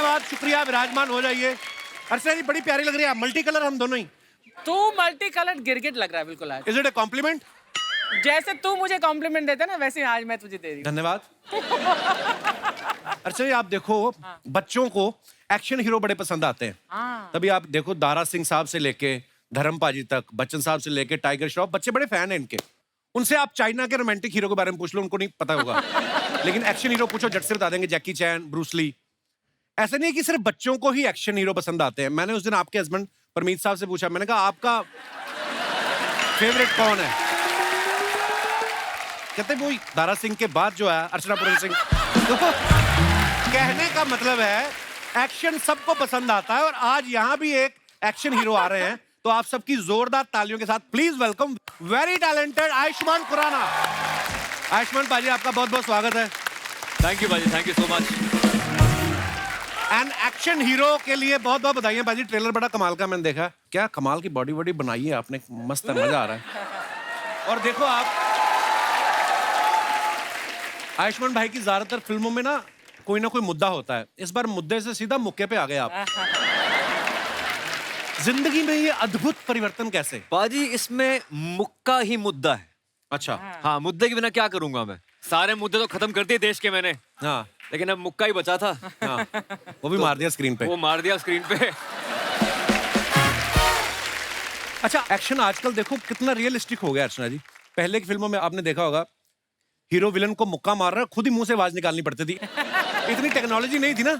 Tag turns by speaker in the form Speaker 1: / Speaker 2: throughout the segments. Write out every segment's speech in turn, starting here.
Speaker 1: धन्यवाद, शुक्रिया, विराजमान हो जाइए। अर्चना जी बड़ी प्यारी लग रही है, मल्टी कलर हम दोनों ही।
Speaker 2: तू मल्टी कलर्ड गिरगिट लग रहा है बिल्कुल आज।
Speaker 1: Is it a compliment?
Speaker 2: जैसे तू मुझे कॉम्प्लीमेंट देता ना वैसे आज मैं तुझे दे रही हूँ।
Speaker 1: धन्यवाद। अर्चना जी आप देखो, बच्चों को एक्शन हीरो बड़े पसंद आते हैं। तभी आप देखो दारा सिंह साहब से लेके धर्म पाजी तक, बच्चन साहब से लेके टाइगर श्रॉफ, बच्चे बड़े फैन हैं इनके। उनसे आप चाइना के रोमांटिक हीरो के बारे में पूछ लो, उनको नहीं पता होगा। लेकिन एक्शन हीरो पूछो, झट से बता देंगे, जैकी चैन, ब्रूस ली। ऐसा नहीं है कि सिर्फ बच्चों को ही एक्शन हीरो पसंद आते हैं। मैंने उस दिन आपके हस्बैंड परमीत साहब से पूछा, मैंने कहा आपका फेवरेट कौन है? कहते वो दारा सिंह के बाद जो है अर्चना पूरन सिंह। तो कहने का मतलब है एक्शन सबको पसंद आता है, और आज यहाँ भी एक एक्शन हीरो आ रहे हैं, तो आप सबकी जोरदार तालियों के साथ please welcome very talented Ayushmann Khurrana. Ayushmann पाजी आपका बहुत बहुत स्वागत है।
Speaker 3: थैंक यू बाजी, thank you so much.
Speaker 1: And action hero के लिए बहुत बहुत बधाई बाजी। ट्रेलर बड़ा कमाल का मैंने देखा, क्या कमाल की बॉडी वॉडी बनाई है आपने, मस्त है, मजा आ रहा है। और देखो आप आयुष्मान भाई की ज्यादातर फिल्मों में ना कोई मुद्दा होता है, इस बार मुद्दे से सीधा मुक्के पे आ गए आप। जिंदगी में ये अद्भुत परिवर्तन कैसे?
Speaker 3: बाजी इसमें मुक्का ही मुद्दा है।
Speaker 1: अच्छा।
Speaker 3: हाँ, मुद्दे के बिना क्या करूंगा मैं? सारे मुद्दे तो खत्म कर दिए देश के मैंने।
Speaker 1: हाँ,
Speaker 3: लेकिन अब मुक्का ही बचा था।
Speaker 1: हाँ, वो भी मार दिया स्क्रीन पे।
Speaker 3: वो मार दिया स्क्रीन पे।
Speaker 1: अच्छा, एक्शन आजकल देखो कितना रियलिस्टिक हो गया अर्चना जी। पहले की फिल्मों में आपने देखा होगा, हीरो विलन को मुक्का मार रहा है, खुद ही मुंह से आवाज निकालनी पड़ती थी। इतनी टेक्नोलॉजी नहीं थी ना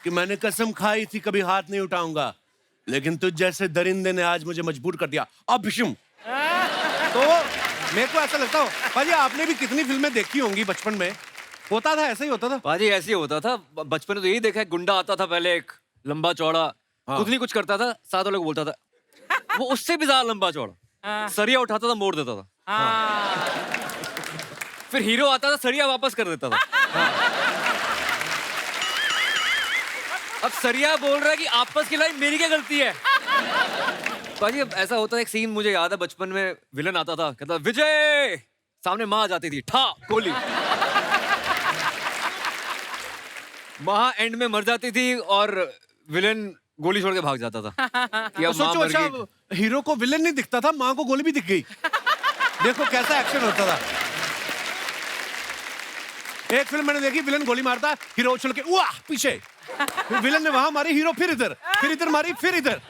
Speaker 1: कि मैंने कसम खाई थी कभी हाथ नहीं उठाऊंगा, लेकिन तुझ जैसे दरिंदे ने आज मुझे मजबूर कर दिया। अब तो मेरे को ऐसा लगता हो भाजी, आपने भी कितनी फिल्में देखी होंगी बचपन में, होता था ऐसा ही होता था।
Speaker 3: बाजी ऐसे ही होता था बचपन में, तो यही देखा है, गुंडा आता था पहले, एक लंबा चौड़ा, खुद नहीं कुछ करता था, साथ वालों को बोलता था, वो उससे भी ज्यादा लंबा चौड़ा, सरिया उठाता था, मोड़ देता था। फिर हीरो आता था, सरिया वापस कर देता था। अब सरिया बोल रहा है कि आपस की लड़ाई मेरी क्या गलती है? बाजी अब ऐसा होता है, एक सीन मुझे याद है, बचपन में विलन आता था, कहता विजय, सामने माँ आ जाती थी, ठा गोली, माँ एंड में मर जाती थी और विलन गोली छोड़ के भाग जाता था कि अब माँ मर गई।
Speaker 1: हीरो को विलन नहीं दिखता था, माँ को गोली भी दिख गई। देखो कैसा एक्शन होता था। एक फिल्म मैंने देखी, विलन गोली मारता, हीरो उछल के वाह पीछे, विलन ने वहां मारी, हीरो फिर इधर मारी, फिर इधर।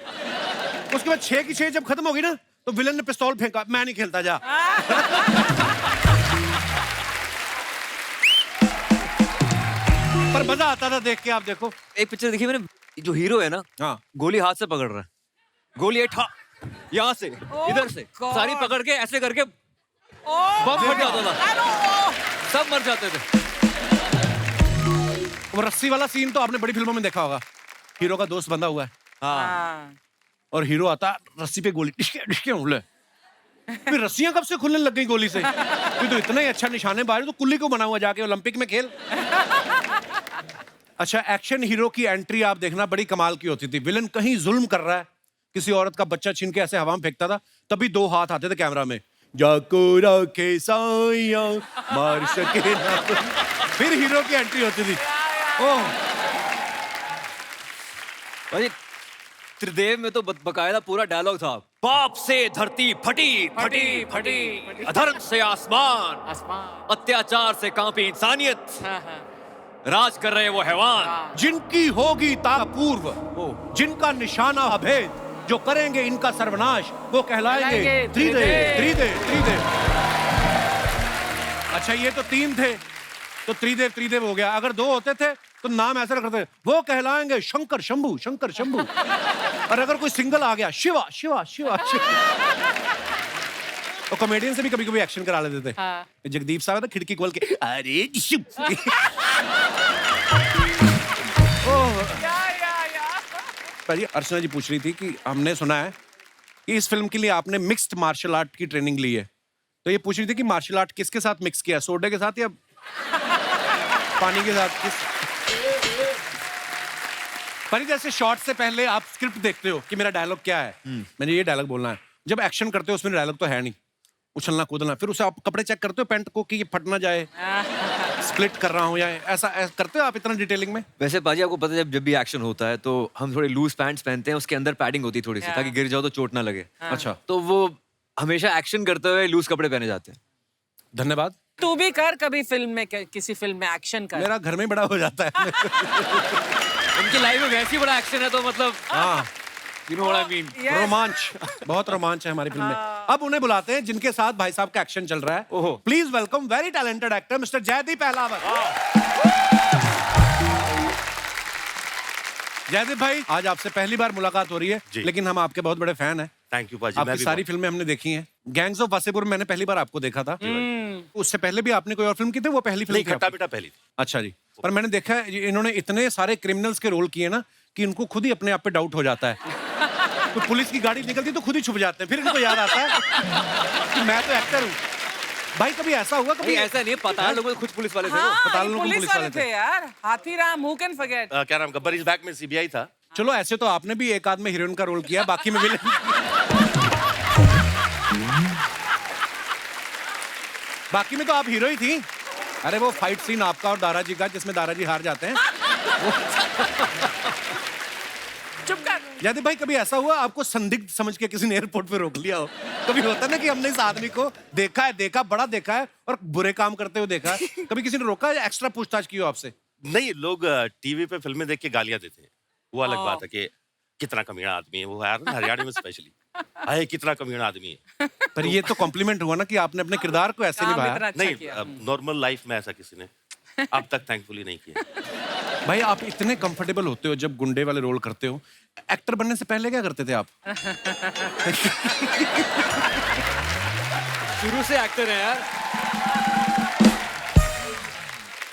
Speaker 1: उसके बाद 6 की 6 जब खत्म हो गई ना, तो विलन ने पिस्तौल फेंका, मैं नहीं खेलता, जा। पर मजा आता था देख के। आप देखो
Speaker 3: एक पिक्चर देखी मैंने, जो हीरो है ना,
Speaker 1: हाँ,
Speaker 3: गोली हाथ से पकड़ रहा है, गोली ठा यहाँ से इधर से सारी पकड़ के ऐसे करके बम फट जाता था, सब मर जाते थे।
Speaker 1: वो रस्सी वाला सीन तो आपने बड़ी फिल्मों में देखा होगा, हीरो का दोस्त बंधा हुआ है,
Speaker 3: हाँ,
Speaker 1: और हीरो आता, रस्सी पे गोली डिशके उड़े। फिर रस्सियां कब से खुलने लग गई गोली से? तू तो इतना ही अच्छा निशानेबाज, तो कुल्ली को बना हुआ, जाके ओलंपिक में खेल। अच्छा, एक्शन हीरो की एंट्री आप देखना बड़ी कमाल की होती थी। विलन कहीं जुल्म कर रहा है, किसी औरत का बच्चा छीन के ऐसे हवा में फेंकता था, तभी 2 हाथ आते थे कैमरा में, जाको राखे साइया मार सके ना। फिर हीरो की एंट्री होती थी। ओह
Speaker 3: भाई त्रिदेव में तो बकायदा पूरा डायलॉग था, पाप से धरती फटी फटी फटी, अधर्म से आसमान, अत्याचार से कांपी इंसानियत, राज कर रहे वो हैवान,
Speaker 1: जिनकी होगी तापूर्व, जिनका निशाना अभेद, जो करेंगे इनका सर्वनाश, वो कहलाएंगे त्रिदेव। अच्छा, ये तो 3 थे, तो त्रिदेव हो गया। अगर 2 होते थे तो नाम ऐसा रखते थे, वो कहलाएंगे शंकर शंभू। और अगर कोई सिंगल आ गया, शिवा। और कॉमेडियन से भी कभी कभी एक्शन करा लेते थे। हाँ। जगदीप साहब था, खिड़की खोल के अरे अर्चना जी पूछ रही थी कि हमने सुना है कि इस फिल्म के लिए आपने मिक्स्ड मार्शल आर्ट की ट्रेनिंग ली है, तो ये पूछ रही थी कि मार्शल आर्ट किसके साथ मिक्स किया, सोडे के साथ या पानी के साथ? पर जैसे शॉट से पहले आप स्क्रिप्ट देखते हो कि मेरा डायलॉग क्या है, मैंने ये डायलॉग बोलना है, जब एक्शन करते हो उसमें डायलॉग तो है नहीं, उछलना कूदना, फिर उसे आप कपड़े चेक करते हो पैंट को कि ये फट ना जाए, स्प्लिट कर रहा हूँ या ऐसा करते हो आप इतना डिटेलिंग में?
Speaker 3: वैसे पाजी आपको पता है जब भी एक्शन होता है तो हम थोड़े लूज पैंट्स पहनते हैं, उसके अंदर पैडिंग होती है थोड़ी सी,
Speaker 2: Yeah.
Speaker 3: ताकि गिर जाओ तो चोट ना लगे।
Speaker 1: अच्छा,
Speaker 3: तो वो हमेशा एक्शन करते हुए लूज कपड़े पहने जाते हैं।
Speaker 1: धन्यवाद।
Speaker 2: तू भी कर कभी फिल्म में, किसी फिल्म में एक्शन कर।
Speaker 1: मेरा घर में बड़ा हो जाता है।
Speaker 3: उनकी लाइफ में वैसे ही बड़ा एक्शन है तो मतलब
Speaker 1: हाँ,
Speaker 3: you know what I mean.
Speaker 2: Yes.
Speaker 1: रोमांच, बहुत रोमांच है हमारी फिल्म में। अब उन्हें बुलाते हैं जिनके साथ भाई साहब का एक्शन चल रहा है।
Speaker 3: ओहो।
Speaker 1: Please welcome very talented actor mister Jaideep Pahlawat. Jaideep भाई, आज आपसे पहली बार मुलाकात हो रही है,
Speaker 4: जी।
Speaker 1: लेकिन हम आपके बहुत बड़े फैन हैं।
Speaker 4: थैंक यू पाजी। मैं
Speaker 1: आपकी
Speaker 4: भी
Speaker 1: सारी फिल्में हमने देखी हैं। गैंग्स ऑफ वासेपुर मैंने पहली बार आपको देखा था। उससे पहले भी आपने कोई और फिल्म की थी, वो पहली फिल्म
Speaker 4: नहीं,
Speaker 1: थी
Speaker 4: खट्टा
Speaker 1: आपकी?
Speaker 4: मीठा पहली थी।
Speaker 1: अच्छा जी। पर मैंने देखा है इन्होंने इतने सारे क्रिमिनल्स के रोल किए ना कि इनको खुद ही अपने आप पे डाउट हो जाता है। तो पुलिस की गाड़ी निकलती तो खुद ही छुप जाते हैं, फिर इनको याद आता है कि मैं तो एक्टर हूँ। भाई कभी ऐसा हुआ कभी?
Speaker 3: ऐसा नहीं है, पता लोग खुद पुलिस वाले थे वो।
Speaker 2: हाँ,
Speaker 1: पताल
Speaker 2: ये
Speaker 1: लोग
Speaker 2: पुलिस
Speaker 1: पुलिस
Speaker 2: वाले
Speaker 1: वाले
Speaker 2: थे यार। Hathiram, who can forget.
Speaker 4: क्या नाम, गब्बर इज बैक में सीबीआई था।
Speaker 1: चलो ऐसे तो आपने भी एक आध में हीरोइन का रोल किया, बाकी में विलेन। बाकी में तो आप हीरो ही थी। अरे वो फाइट सीन आपका और दारा जी का जिसमें दारा जी हार जाते हैं।
Speaker 2: चुप कर।
Speaker 1: यदि भाई कभी ऐसा हुआ आपको संदिग्ध समझ के किसी ने एयरपोर्ट पे रोक लिया हो? कभी होता है ना कि हमने इस आदमी को देखा बड़ा देखा है और बुरे काम करते हुए देखा है, कभी किसी ने रोका है, एक्स्ट्रा पूछताछ की हो आपसे?
Speaker 4: नहीं, लोग टीवी पे फिल्में देख के गालियां देते हैं, वो अलग बात है कि कितना कमीना आदमी है वो, यार ना हरियाणा में स्पेशली अरे कितना कमीना आदमी है।
Speaker 1: पर ये तो कॉम्प्लीमेंट हुआ ना कि आपने अपने किरदार को ऐसे
Speaker 2: काम
Speaker 1: निभाया।
Speaker 2: इतना अच्छा
Speaker 4: नहीं,
Speaker 2: किया।
Speaker 4: नॉर्मल लाइफ में ऐसा किसी ने अब तक थैंकफुली नहीं किया।
Speaker 1: भाई आप इतने कंफर्टेबल होते हो जब गुंडे वाले रोल करते हो, एक्टर बनने से पहले क्या करते थे आप?
Speaker 3: शुरू से एक्टर है यार।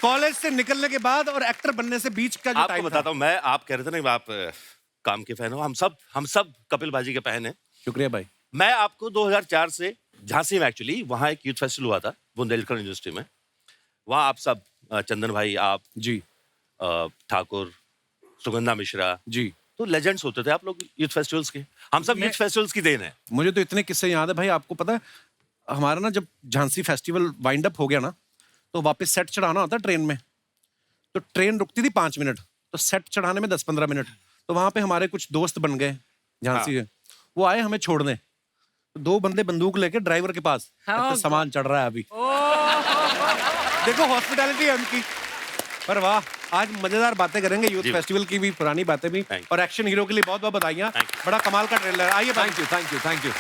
Speaker 1: कॉलेज से निकलने के बाद और एक्टर बनने से बीच का जो
Speaker 4: आपको
Speaker 1: टाइम था।
Speaker 4: बताता हूँ, मैं आप कह रहे थे ना आप काम के फैन हो, हम सब कपिल बाजी के फैन हैं।
Speaker 1: शुक्रिया भाई।
Speaker 4: मैं आपको 2004 से झांसी में, एक्चुअली वहाँ एक यूथ फेस्टिवल हुआ था बुंदेलखंड यूनिवर्सिटी में, वहाँ आप सब चंदन भाई, आप
Speaker 1: जी
Speaker 4: ठाकुर, सुगंधा मिश्रा,
Speaker 1: जी।
Speaker 4: तो लेजेंड्स होते थे आप लोग यूथ फेस्टिवल्स के। हम सब यूथ फेस्टिवल्स की देन है।
Speaker 1: मुझे तो इतने किस्से याद है भाई। आपको पता है हमारा ना जब झांसी फेस्टिवल वाइंड अप हो गया ना, तो वापस सेट चढ़ाना होता ट्रेन में, तो ट्रेन रुकती थी 5 मिनट, तो सेट चढ़ाने में 10-15 मिनट। तो वहां पे हमारे कुछ दोस्त बन गए झांसी के, वो आए हमें छोड़ने। तो 2 बंदे बंदूक लेके ड्राइवर के पास,
Speaker 2: हाँ,
Speaker 1: कहते, सामान चढ़ रहा है अभी। देखो हॉस्पिटैलिटी है उनकी। पर वाह, आज मजेदार बातें करेंगे यूथ
Speaker 4: जी।
Speaker 1: फेस्टिवल की भी, पुरानी बातें भी,
Speaker 4: Thank you.
Speaker 1: और एक्शन हीरो के लिए बहुत बहुत बधाइयाँ।
Speaker 4: Thank you.
Speaker 1: बड़ा कमाल का ट्रेलर है। आइए
Speaker 3: thank you thank you thank you.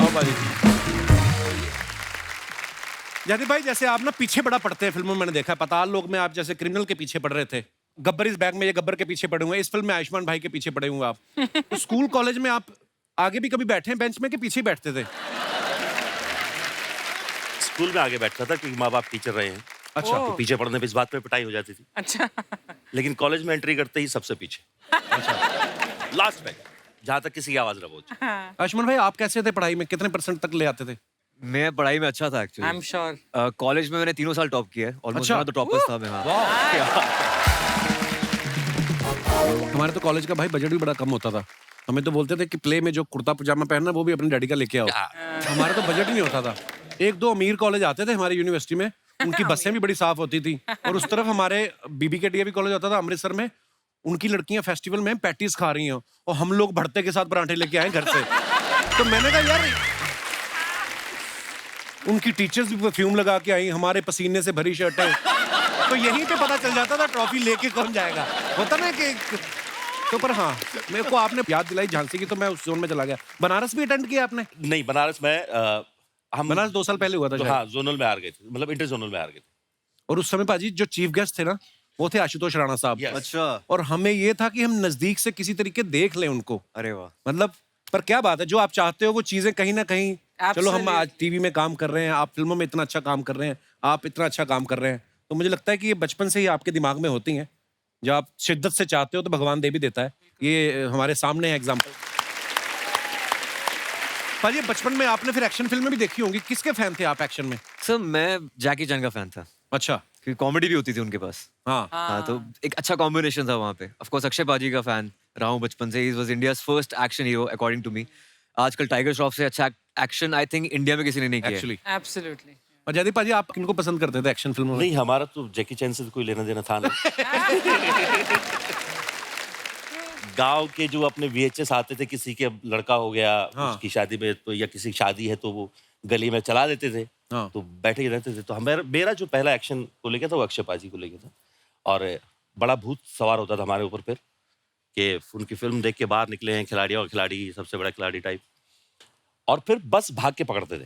Speaker 1: आओ बाजी। जयदीप भाई जैसे आप ना पीछे बड़ा पड़ते हैं फिल्मों में, मैंने देखा है। पताल लोग में आप जैसे क्रिमिनल के पीछे पड़ रहे थे, गब्बर इस बैग में ये गब्बर के पीछे पड़े हुए हैं, इस फिल्म में आयुष्मान भाई के पीछे पड़े हुए हैं आप। तो स्कूल कॉलेज में आप आगे भी कभी बैठे हैं बेंच में कि पीछे ही बैठते थे?
Speaker 4: स्कूल में आगे बैठता था क्योंकि माँ बाप टीचर रहे हैं,
Speaker 1: अच्छा।
Speaker 4: तो पीछे पढ़ने पे इस बात पे पिटाई हो जाती थी।
Speaker 2: अच्छा।
Speaker 4: लेकिन कॉलेज में एंट्री करते ही सबसे पीछे, लास्ट में, जहां तक किसी की आवाज ना पहुंचे।
Speaker 1: आयुष्मान भाई आप कैसे थे पढ़ाई में, कितने % तक ले आते थे?
Speaker 3: मैं पढ़ाई में अच्छा था
Speaker 2: I am
Speaker 3: actually.
Speaker 2: Sure.
Speaker 3: College में मैंने 3 साल टॉप किया है, ऑलमोस्ट
Speaker 1: अच्छा।
Speaker 3: मैं तो टॉपर्स था मैं। हाँ।
Speaker 1: हमारे तो कॉलेज का भाई बजट भी बड़ा कम होता था। हमें तो बोलते थे कि प्ले में जो कुर्ता पजामा पहनना वो भी अपने डैडी का लेके आओ। हमारा तो बजट ही नहीं होता था। 1-2 अमीर कॉलेज आते थे हमारी यूनिवर्सिटी में, उनकी बसें भी बड़ी साफ होती थी। और उस तरफ हमारे बीबी के डीएवी कॉलेज होता था अमृतसर में, उनकी लड़कियां फेस्टिवल में पैटीज खा रही हैं और हम लोग भरते के साथ पराठे लेके आए घर से। तो मैंने कहा यार, उनकी टीचर्स भी परफ्यूम लगा के आई, हमारे पसीने से भरी शर्टें। तो यहीं पे पता चल जाता था ट्रॉफी लेके कौन जाएगा। होता ना कि तो पर हाँ, मेरे को आपने याद दिलाई झांसी की, तो मैं उस जोन में चला गया। बनारस भी अटेंड किया आपने?
Speaker 4: नहीं, बनारस में हम
Speaker 1: बनारस 2 साल पहले हुआ था
Speaker 4: तो
Speaker 1: शायद।
Speaker 4: हाँ, जोनल में हार गए थे, मतलब इंटर जोनल में हार गए थे।
Speaker 1: और उस समय पाजी जो चीफ गेस्ट थे ना, वो थे आशुतोष राणा साहब।
Speaker 4: Yes.
Speaker 3: अच्छा।
Speaker 1: और हमें ये था कि हम नजदीक से किसी तरीके देख लें उनको।
Speaker 3: अरे वाह।
Speaker 1: मतलब पर क्या बात है, जो आप चाहते हो वो चीजें कहीं ना कहीं, चलो हम
Speaker 2: Absolutely.
Speaker 1: आज टीवी में काम कर रहे हैं, आप फिल्मों में इतना अच्छा काम कर रहे हैं, आप इतना अच्छा काम कर रहे हैं, तो मुझे लगता है कि ये बचपन से ही आपके दिमाग में होती हैं। जब आप शिद्दत से चाहते हो तो भगवान दे भी देता है। ये हमारे सामने है एग्जाम्पल। पर ये बचपन में आपने फिर एक्शन फिल्में भी देखी होंगी, किसके फैन थे आप एक्शन में?
Speaker 3: सर मैं जैकी चैन का फैन था,
Speaker 1: अच्छा।
Speaker 3: क्योंकि कॉमेडी भी होती थी उनके पास।
Speaker 1: हाँ।
Speaker 3: हाँ, तो एक अच्छा कॉम्बिनेशन था वहाँ पे। ऑफ कोर्स अक्षय बाजी का फैन रहा हूँ बचपन से। He was India's first action hero according to me. आजकल टाइगर श्रॉफ से अच्छा एक्शन आई थिंक इंडिया में किसी ने नहीं किया है।
Speaker 1: एक्चुअली।
Speaker 2: एब्सोल्युटली।
Speaker 1: और जयदीप पाजी, आप किनको पसंद करते थे एक्शन फिल्मों में?
Speaker 4: नहीं, हमारा तो जैकी चैन से तो कोई लेना देना था नहीं। गांव के जो अपने VHS आते थे, किसी के लड़का हो गया,
Speaker 1: हाँ।
Speaker 4: उसकी शादी में तो, या किसी की शादी है तो वो गली में चला देते थे।
Speaker 1: हाँ।
Speaker 4: तो बैठे ही रहते थे। तो मेरा जो पहला एक्शन को लेके था वो अक्षय पाजी को लेके था। और बड़ा भूत सवार होता था हमारे ऊपर फिर, कि उनकी फिल्म देख के बाहर निकले हैं खिलाड़ी, और खिलाड़ी सबसे बड़ा खिलाड़ी टाइप। और फिर बस भाग के पकड़ते थे।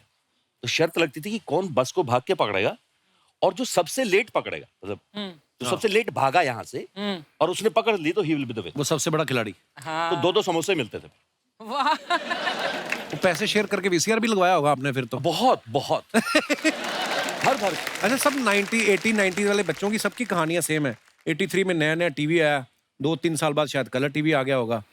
Speaker 4: तो शर्त लगती थी कि कौन बस को भाग के पकड़ेगा, और जो सबसे लेट पकड़ेगा, मतलब जो सबसे लेट भागा यहाँ से और उसने पकड़ ली, तो he will be the winner.
Speaker 1: वो सबसे बड़ा खिलाड़ी।
Speaker 2: हाँ।
Speaker 4: तो 2-2 समोसे मिलते थे।
Speaker 2: वाह।
Speaker 1: वो पैसे शेयर करके VCR भी लगवाया होगा आपने फिर तो।
Speaker 4: बहुत बहुत भर भर।
Speaker 1: अच्छा, सब 80 वाले बच्चों की सबकी कहानियां सेम है। 83 में नया नया टीवी आया, 2-3 साल बाद शायद कलर टीवी आ गया होगा,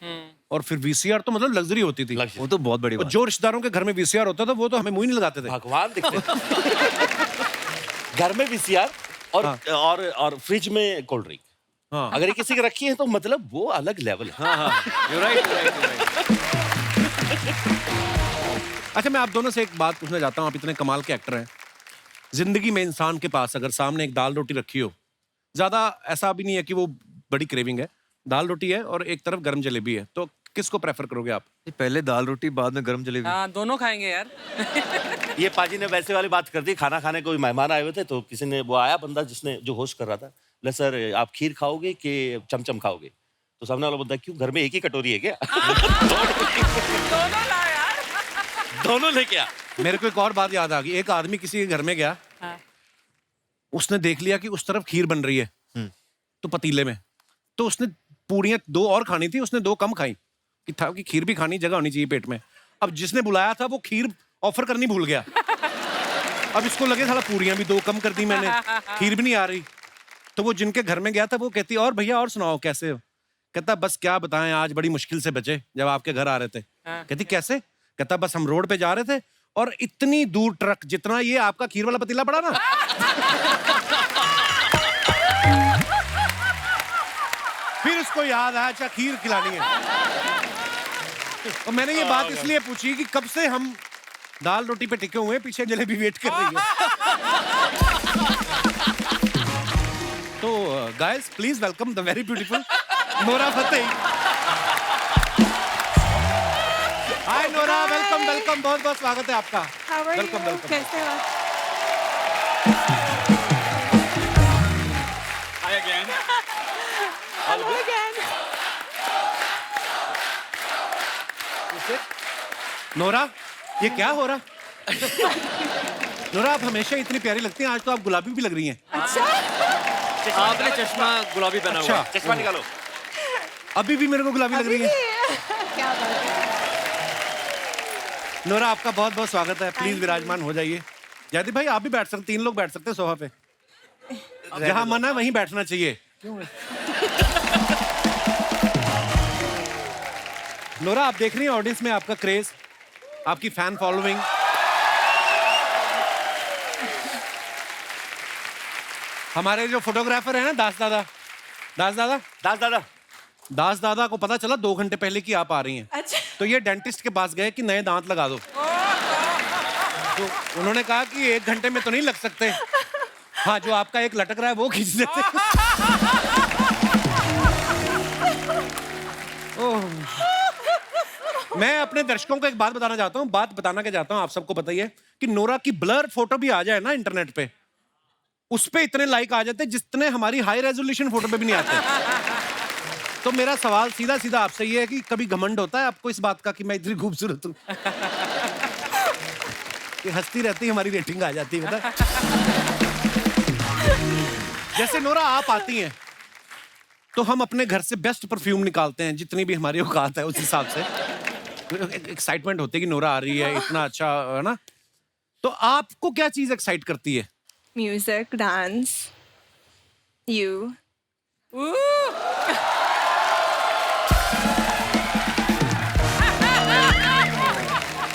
Speaker 1: और फिर VCR तो मतलब लग्जरी होती थी।
Speaker 3: वो तो बहुत बड़ी
Speaker 1: और
Speaker 3: बात।
Speaker 1: जो रिश्तेदारों के घर में VCR होता था वो तो हमें मुंह ही नहीं लगाते थे।
Speaker 4: भगवान दिखते घर में VCR और
Speaker 1: हाँ।
Speaker 4: और फ्रिज में कोल्ड ड्रिंक।
Speaker 1: हाँ।
Speaker 4: अगर ये किसी के रखी है तो मतलब वो अलग लेवल है।
Speaker 3: हाँ हाँ, you're right, you're right, you're right.
Speaker 1: अच्छा, मैं आप दोनों से एक बात पूछना चाहता हूँ। आप इतने कमाल के एक्टर हैं, जिंदगी में इंसान के पास अगर सामने एक दाल रोटी रखी हो, ज्यादा ऐसा भी नहीं है कि वो बड़ी क्रेविंग है, दाल रोटी है और एक तरफ गरम जलेबी है, तो किसको प्रेफर करोगे आप?
Speaker 3: ये पहले दाल रोटी, बाद में गरम जलेबी।
Speaker 2: हाँ, दोनों खाएंगे यार।
Speaker 4: ये पाजी ने वैसे वाली बात कर दी। खाना खाने कोई मेहमान आए हुए थे, तो किसी ने, वो आया बंदा जिसने, जो होस्ट कर रहा था, ले सर आप खीर खाओगे कि चमचम खाओगे? तो सामने वाला बंदा, क्यों घर में एक ही कटोरी है क्या?
Speaker 2: दोनों ला यार।
Speaker 4: दोनों लेके आ।
Speaker 1: मेरे को एक और बात याद आ गई। एक आदमी किसी के घर में गया,
Speaker 2: हाँ।
Speaker 1: उसने देख लिया कि उस तरफ खीर बन रही है, तो पतीले में, तो उसने पूड़ियां 2 और खानी थी, उसने 2 कम खाई, कि था कि खीर भी खानी, जगह होनी चाहिए पेट में। अब जिसने बुलाया था वो खीर ऑफर करनी भूल गया। अब इसको लगे साला पूड़ियां भी 2 कम कर दी मैंने, खीर भी नहीं आ रही। तो वो जिनके घर में गया था वो कहती, और भैया और सुनाओ कैसे हो? कहता, बस क्या बताएं, आज बड़ी मुश्किल से बचे जब आपके घर आ रहे थे। कहती, कैसे? कहता, बस हम रोड पे जा रहे थे और इतनी दूर ट्रक जितना ये आपका खीर वाला पतीला पड़ा ना, फिर उसको याद आया, अच्छा खीर खिलानी है। और मैंने ये बात इसलिए पूछी कि कब से हम दाल रोटी पे टिके हुए हैं, पीछे जलेबी वेट कर रही है। तो guys, please welcome the very beautiful Nora Fatehi. Hi Nora, welcome welcome, बहुत बहुत स्वागत है आपका। Welcome welcome.
Speaker 5: कैसे हो?
Speaker 3: Hi again.
Speaker 5: Hello again.
Speaker 1: Nora, ये क्या हो रहा? नोरा, आप हमेशा इतनी प्यारी लगती हैं, आज तो आप गुलाबी भी लग रही हैं।
Speaker 5: अच्छा,
Speaker 3: आपने चश्मा गुलाबी पहना हुआ है।
Speaker 1: अच्छा,
Speaker 4: चश्मा निकालो।
Speaker 1: अभी भी मेरे को गुलाबी लग रही है।
Speaker 5: क्या बात है।
Speaker 1: नोरा, आपका बहुत बहुत स्वागत है। प्लीज विराजमान हो जाइए। जयदीप भाई, आप भी बैठ सकते, 3 लोग बैठ सकते हैं सोफा पे। जहां मन है वहीं बैठना चाहिए। नोरा, आप देख रही हैं ऑडियंस में आपका क्रेज, आपकी फैन फॉलोइंग। हमारे जो फोटोग्राफर है ना, दास दादा दास दादा को पता चला 2 घंटे पहले कि आप आ रही हैं।
Speaker 5: अच्छा,
Speaker 1: तो ये डेंटिस्ट के पास गए कि नए दांत लगा दो। तो उन्होंने कहा कि 1 घंटे में तो नहीं लग सकते। हाँ, जो आपका एक लटक रहा है वो खींच देते। ओह। मैं अपने दर्शकों को एक बात बताना चाहता हूँ, आप सबको पता ही है कि नोरा की ब्लर फोटो भी आ जाए ना इंटरनेट पे, उस पे इतने लाइक आ जाते जितने हमारी हाई रेजोल्यूशन फोटो पे भी नहीं आते। तो मेरा सवाल सीधा सीधा आपसे ये है कि कभी घमंड होता है आपको इस बात का कि मैं इतनी खूबसूरत हूँ? कि हंसती रहती हमारी रेटिंग आ जाती है, पता? जैसे नोरा आप आती हैं तो हम अपने घर से बेस्ट परफ्यूम निकालते हैं, जितनी भी हमारी औकात है उस हिसाब से। एक्साइटमेंट होती है कि नोरा आ रही है, इतना अच्छा है ना। तो आपको क्या चीज एक्साइट करती है?
Speaker 5: Music, dance, you.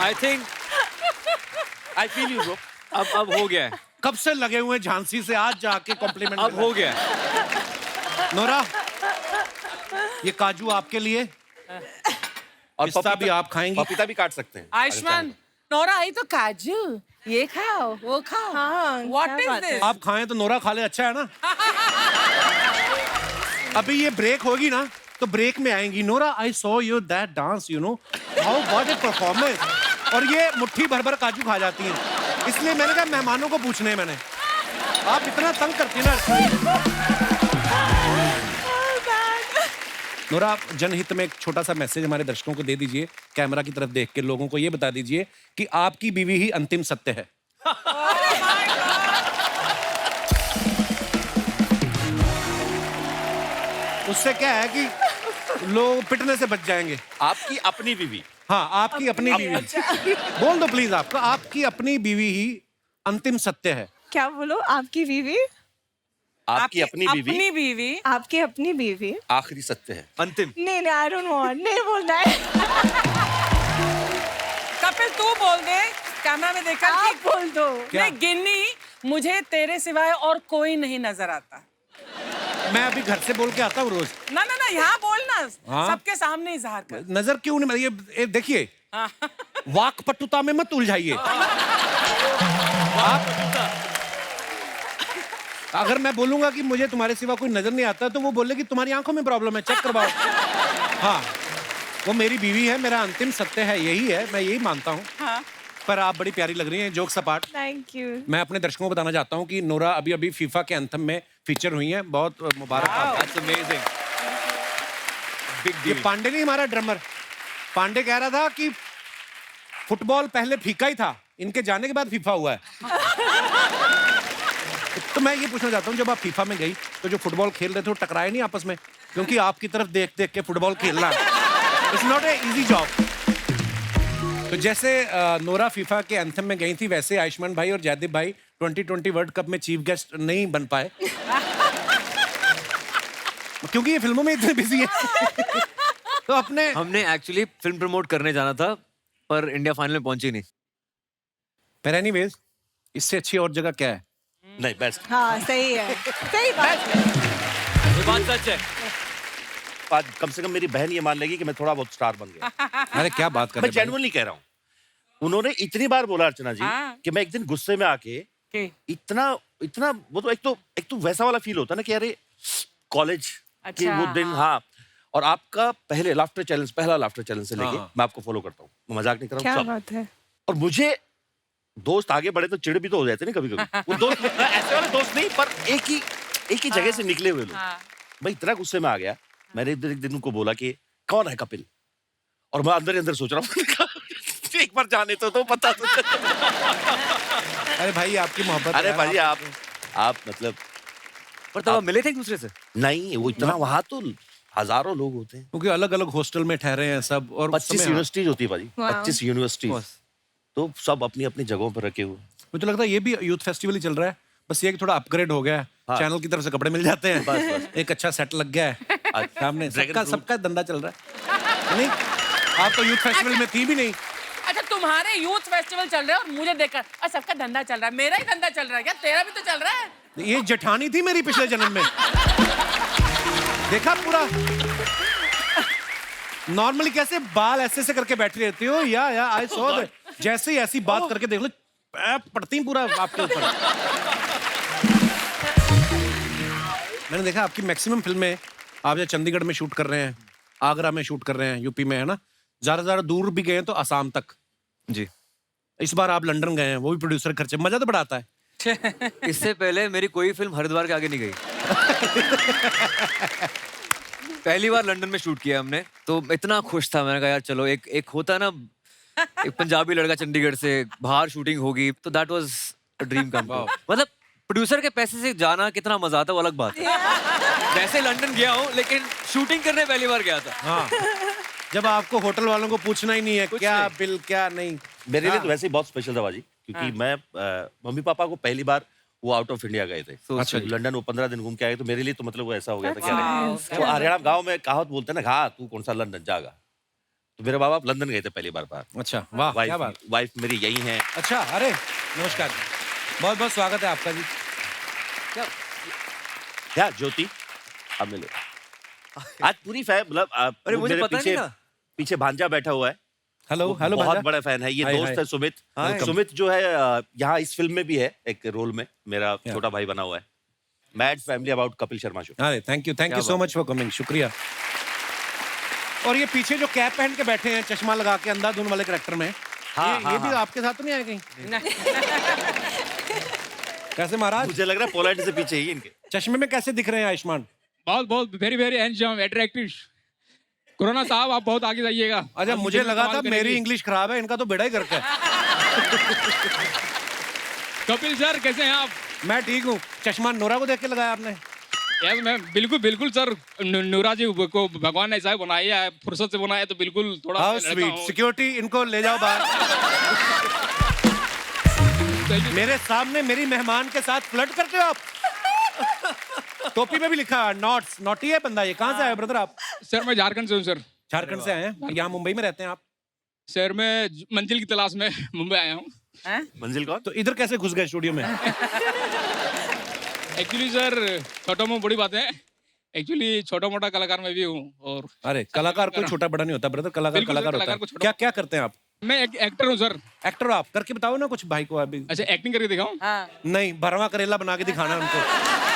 Speaker 3: I think
Speaker 4: I feel you bro.
Speaker 3: अब हो गया है।
Speaker 1: कब से लगे हुए हैं झांसी से, आज जाके कॉम्प्लीमेंट।
Speaker 3: अब हो गया है।
Speaker 1: नोरा, ये काजू आपके लिए,
Speaker 4: और
Speaker 1: पिस्ता भी आप खाएंगी।
Speaker 4: पपीता भी काट सकते हैं।
Speaker 2: आयुष्मान, नोरा आई तो काजू, ये खाओ, वो खाओ।
Speaker 5: हाँ,
Speaker 2: What
Speaker 5: क्या
Speaker 2: is
Speaker 5: बात है?
Speaker 2: this?
Speaker 1: आप खाएं तो नोरा खा ले, अच्छा है ना। अभी ये ब्रेक होगी ना तो ब्रेक में आएंगी, Nora I saw you that dance, you know how what A performance, और ये मुट्ठी भर भर काजू खा जाती हैं। इसलिए मैंने कहा मेहमानों को पूछने हैं मैंने, आप इतना तंग करती हैं ना। नोरा, आप जनहित में एक छोटा सा मैसेज हमारे दर्शकों को दे दीजिए, कैमरा की तरफ देख के लोगों को ये बता दीजिए कि आपकी बीवी ही अंतिम सत्य है। उससे क्या है कि लोग पिटने से बच जाएंगे।
Speaker 4: आपकी अपनी बीवी।
Speaker 1: हाँ, आपकी अपनी बीवी। बोल दो प्लीज, आपका आपकी अपनी बीवी ही अंतिम सत्य है।
Speaker 5: क्या बोलो? आपकी बीवी?
Speaker 4: आपकी अपनी बीवी
Speaker 2: अपनी बीवी।
Speaker 5: आपकी अपनी बीवी?
Speaker 4: आखिरी सत्य है।
Speaker 3: अंतिम।
Speaker 5: नहीं, आई डोंट वांट, नहीं बोलना है।
Speaker 2: कपिल तू बोल दे कैमरा में देखकर
Speaker 5: आप
Speaker 2: कि
Speaker 5: बोल दो।
Speaker 1: क्या?
Speaker 2: नहीं गिन्नी, मुझे तेरे सिवाय और कोई नहीं नजर आता।
Speaker 1: मैं अभी घर से बोल के आता हूँ रोज।
Speaker 2: ना ना ना, यहाँ बोलना,
Speaker 1: हाँ?
Speaker 2: सबके सामने इजहार कर।
Speaker 1: नजर क्यों नहीं, ये देखिए, वाकपटुता में मत उलझाइए। आप अगर मैं बोलूंगा कि मुझे तुम्हारे सिवा कोई नजर नहीं आता तो वो बोले कि तुम्हारी आंखों में प्रॉब्लम है, चेक करवाओ। हाँ, वो मेरी बीवी है, मेरा अंतिम सत्य है, यही है, मैं यही मानता हूँ।
Speaker 2: हाँ।
Speaker 1: पर आप बड़ी प्यारी लग रही हैं, जोक सपाट।
Speaker 5: Thank you.
Speaker 1: मैं अपने दर्शकों को बताना चाहता हूँ कि नोरा अभी अभी फीफा के एंथम में फीचर हुई हैं, बहुत मुबारक आपको।
Speaker 3: That's amazing. Big
Speaker 1: ये
Speaker 3: deal.
Speaker 1: पांडे नहीं, हमारा ड्रमर पांडे कह रहा था कि फुटबॉल पहले फीका ही था, इनके जाने के बाद फीफा हुआ है। तो मैं ये पूछना चाहता हूँ, जब आप फीफा में गई तो जो फुटबॉल खेल रहे थे वो टकराए नहीं आपस में? क्योंकि आपकी तरफ देख देख के फुटबॉल खेलना it's not a easy job. तो जैसे नोरा फीफा के एंथम में गई थी, वैसे आयुष्मान भाई और जयदीप भाई 2020 वर्ल्ड कप में चीफ गेस्ट नहीं बन पाए क्योंकि ये फिल्मों में इतने बिजी हैं। तो अपने
Speaker 3: हमने एक्चुअली फिल्म प्रमोट करने जाना था पर इंडिया फाइनल में पहुंची नहीं।
Speaker 1: पर एनीवेज, इससे अच्छी और जगह क्या है?
Speaker 4: नहीं, बेस्ट।
Speaker 5: हाँ, सही है, सही बात है।
Speaker 3: ये बात सच है।
Speaker 4: आज कम से कम मेरी बहन ये मान लेगी कि मैं थोड़ा बहुत स्टार बन गया।
Speaker 1: अरे क्या बात कर
Speaker 4: मैं
Speaker 1: रहे हैं
Speaker 4: जेन्युइनली कह रहा हूँ। उन्होंने इतनी बार बोला अर्चना जी
Speaker 2: हाँ।
Speaker 4: कि मैं एक दिन गुस्से में आके
Speaker 2: के
Speaker 4: इतना इतना वो तो एक तो वैसा वाला फील होता है ना कि अरे कॉलेज के
Speaker 2: अच्छा,
Speaker 4: वो दिन। हाँ, और आपका पहला लाफ्टर चैलेंज से लेके
Speaker 1: हाँ।
Speaker 4: मैं आपको फॉलो करता हूँ, मैं मजाक नहीं कर रहा
Speaker 5: क्या
Speaker 4: हूँ।
Speaker 5: बात है?
Speaker 4: और मुझे दोस्त आगे बढ़े तो चिड़ भी तो हो जाते ना कभी कभी। वो दोस्त ऐसे वाले दोस्त नहीं, पर एक ही जगह से निकले हुए लोग।
Speaker 2: हाँ।
Speaker 4: मैं इतना गुस्से में आ गया, मैंने एक दिन उनको बोला कि कौन है कपिल, और मैं अंदर ही अंदर सोच रहा हूँ एक बार जाने तो पता तो
Speaker 1: अरे भाई, आपकी मोहब्बत।
Speaker 4: अरे
Speaker 1: यार,
Speaker 4: भाई आप मतलब
Speaker 3: पर तब आप मिले थे एक दूसरे से?
Speaker 4: नहीं, वो इतना वहां तो हजारों लोग होते हैं।
Speaker 1: क्योंकि अलग अलग हॉस्टल में ठहरे हैं सब, और उस
Speaker 4: 25
Speaker 1: समय-
Speaker 4: यूनिवर्सिटीज होती है भाजी,
Speaker 5: Wow.
Speaker 4: 25 यूनिवर्सिटीज, तो सब अपनी अपनी जगहों पर रखे हुए।
Speaker 1: मुझे लगता है ये भी यूथ फेस्टिवल ही चल रहा है, बस ये कि थोड़ा अपग्रेड हो गया है।
Speaker 4: हाँ।
Speaker 1: चैनल की तरफ से कपड़े मिल जाते हैं,
Speaker 4: बस।
Speaker 1: एक अच्छा सेट लग गया है सामने,
Speaker 4: Dragon
Speaker 1: सबका
Speaker 4: fruit।
Speaker 1: सबका धंधा चल रहा है। नहीं, आप तो यूथ फेस्टिवल में थी भी नहीं।
Speaker 2: अच्छा, तुम्हारे यूथ फेस्टिवल चल रहे हैं और मुझे देखकर और सबका धंधा चल रहा है, मेरा ही धंधा चल रहा है क्या? तेरा भी तो चल रहा है।
Speaker 1: ये जेठानी थी मेरी पिछले जन्म में। देखा पूरा नॉर्मली कैसे बाल ऐसे ऐसे करके बैठी रहती हो, या आई सॉ दैट। जैसे ही ऐसी बात करके देख लो, पड़ती पूरा आपके ऊपर। मैंने देखा आपकी मैक्सिमम फिल्में आप जो चंडीगढ़ में शूट कर रहे हैं, आगरा में शूट कर रहे हैं, यूपी में, है ना, ज्यादा दूर भी गए हैं तो असम तक।
Speaker 3: जी।
Speaker 1: इस बार आप लंदन गए हैं, वो भी प्रोड्यूसर खर्चे, मजा तो बड़ा आता है।
Speaker 3: इससे पहले मेरी कोई फिल्म हरिद्वार के आगे नहीं गई। पहली बार लंदन में शूट किया हमने, तो इतना खुश था। मैंने कहा यार चलो, एक होता ना, एक पंजाबी लड़का चंडीगढ़ से बाहर शूटिंग होगी, तो that was a dream come true. मतलब प्रोड्यूसर के पैसे से जाना कितना मजा आता है वो अलग बात है। वैसे लंदन गया हूँ लेकिन शूटिंग करने पहली बार गया था।
Speaker 1: हाँ, जब आपको होटल वालों को पूछना ही नहीं है
Speaker 3: कुछ
Speaker 1: क्या
Speaker 3: नहीं।
Speaker 1: बिल क्या नहीं।
Speaker 4: मेरे लिए
Speaker 1: हाँ।
Speaker 4: तो वैसे ही बहुत स्पेशल था बाजी, क्योंकि मैं मम्मी पापा को पहली बार वो आउट ऑफ इंडिया गए थे।
Speaker 1: अच्छा जी।
Speaker 4: लंदन वो 15 दिन घूम के आए, तो मेरे लिए तो मतलब वो ऐसा हो गया था कि
Speaker 5: That's
Speaker 4: अरे, वो हरियाणा गांव में कहावत बोलते हैं ना, घा तू कौन सा लंदन जागा। तो मेरे बाबा लंदन गए थे पहली बार बाहर।
Speaker 1: अच्छा, वाह, क्या बात।
Speaker 4: वाइफ मेरी यही है।
Speaker 1: अच्छा, अरे नमस्कार, बहुत बहुत स्वागत है आपका जी।
Speaker 4: क्या ज्योति, अब मिलो। आज पूरी मतलब
Speaker 3: अरे मुझे
Speaker 4: मेरे
Speaker 3: पता नहीं था।
Speaker 4: पीछे भांजा बैठा हुआ है,
Speaker 1: हेलो हेलो
Speaker 4: बहुत
Speaker 1: भांजा।
Speaker 4: बड़ा फैन है। ये
Speaker 1: हाय,
Speaker 4: दोस्त
Speaker 1: हाय।
Speaker 4: है सुमित।
Speaker 1: हाय।
Speaker 4: सुमित जो है यहाँ इस फिल्म में भी है एक रोल में, मेरा छोटा भाई बना हुआ है। Mad family about Kapil Sharma show.
Speaker 1: अरे thank you so much for coming, शुक्रिया। और ये पीछे जो कैप पहन के बैठे हैं, चश्मा लगा के, अंधाधुन वाले कैरेक्टर में, ये भी आपके साथ तो नहीं आए कहीं? कैसे महाराज?
Speaker 4: मुझे लग रहा है पोलैंड से पीछे ही इनके।
Speaker 1: चश्मे में कैसे दिख रहे हैं आयुष्मान?
Speaker 6: बहुत बहुत very very handsome attractive. Corona साहब आप बहुत आगे जाइएगा।
Speaker 1: अच्छा,
Speaker 6: आप
Speaker 1: मुझे
Speaker 6: दुनिया में
Speaker 1: लगा
Speaker 6: कमाल
Speaker 1: था मेरी
Speaker 6: करेंगे।
Speaker 1: इंग्लिश खराब है, इनका तो बेड़ा ही गर्क है।
Speaker 6: कपिल सर कैसे हैं आप?
Speaker 1: मैं ठीक हूँ। चश्मा नोरा को देख के लगाया आपने?
Speaker 6: यार मैं बिल्कुल बिल्कुल सर, नूरा जी को भगवान ने ऐसा बनाया है, फुर्सत से बनाया है, तो बिल्कुल थोड़ा
Speaker 1: हाउ
Speaker 6: लड़का
Speaker 1: स्वीट।
Speaker 6: हूँ।
Speaker 1: सिक्योरिटी, इनको ले जाओ बाहर। मेरे सामने मेरी मेहमान के साथ फ्लर्ट करते हो आप? टोपी में भी लिखा है नॉट्स, नॉटी है बंदा। ये कहाँ से आए ब्रदर आप?
Speaker 6: सर मैं झारखंड से हूँ सर।
Speaker 1: झारखंड से आए हैं? यहाँ मुंबई में रहते हैं आप?
Speaker 6: सर मैं मंजिल की तलाश में मुंबई आया हूँ।
Speaker 4: मंजिल कौन?
Speaker 1: तो इधर कैसे घुस गए स्टूडियो में?
Speaker 6: एक्चुअली सर छोटा मोटा बड़ी बात है, एक्चुअली छोटा मोटा कलाकार मैं भी हूँ। और
Speaker 1: अरे कलाकार कोई छोटा बड़ा नहीं होता ब्रदर, कलाकार
Speaker 6: बिल्कुल सर,
Speaker 1: कलाकार होता
Speaker 6: कलाकार
Speaker 1: है।
Speaker 6: को छोटा-
Speaker 1: क्या क्या करते हैं आप?
Speaker 6: मैं एक एक्टर हूँ सर।
Speaker 1: एक्टर हो आप? करके बताओ ना कुछ भाई को अभी।
Speaker 6: अच्छा एक्टिंग करके दिखाऊं?
Speaker 2: हाँ।
Speaker 1: नहीं, भरवा करेला बना के दिखाना है उनको।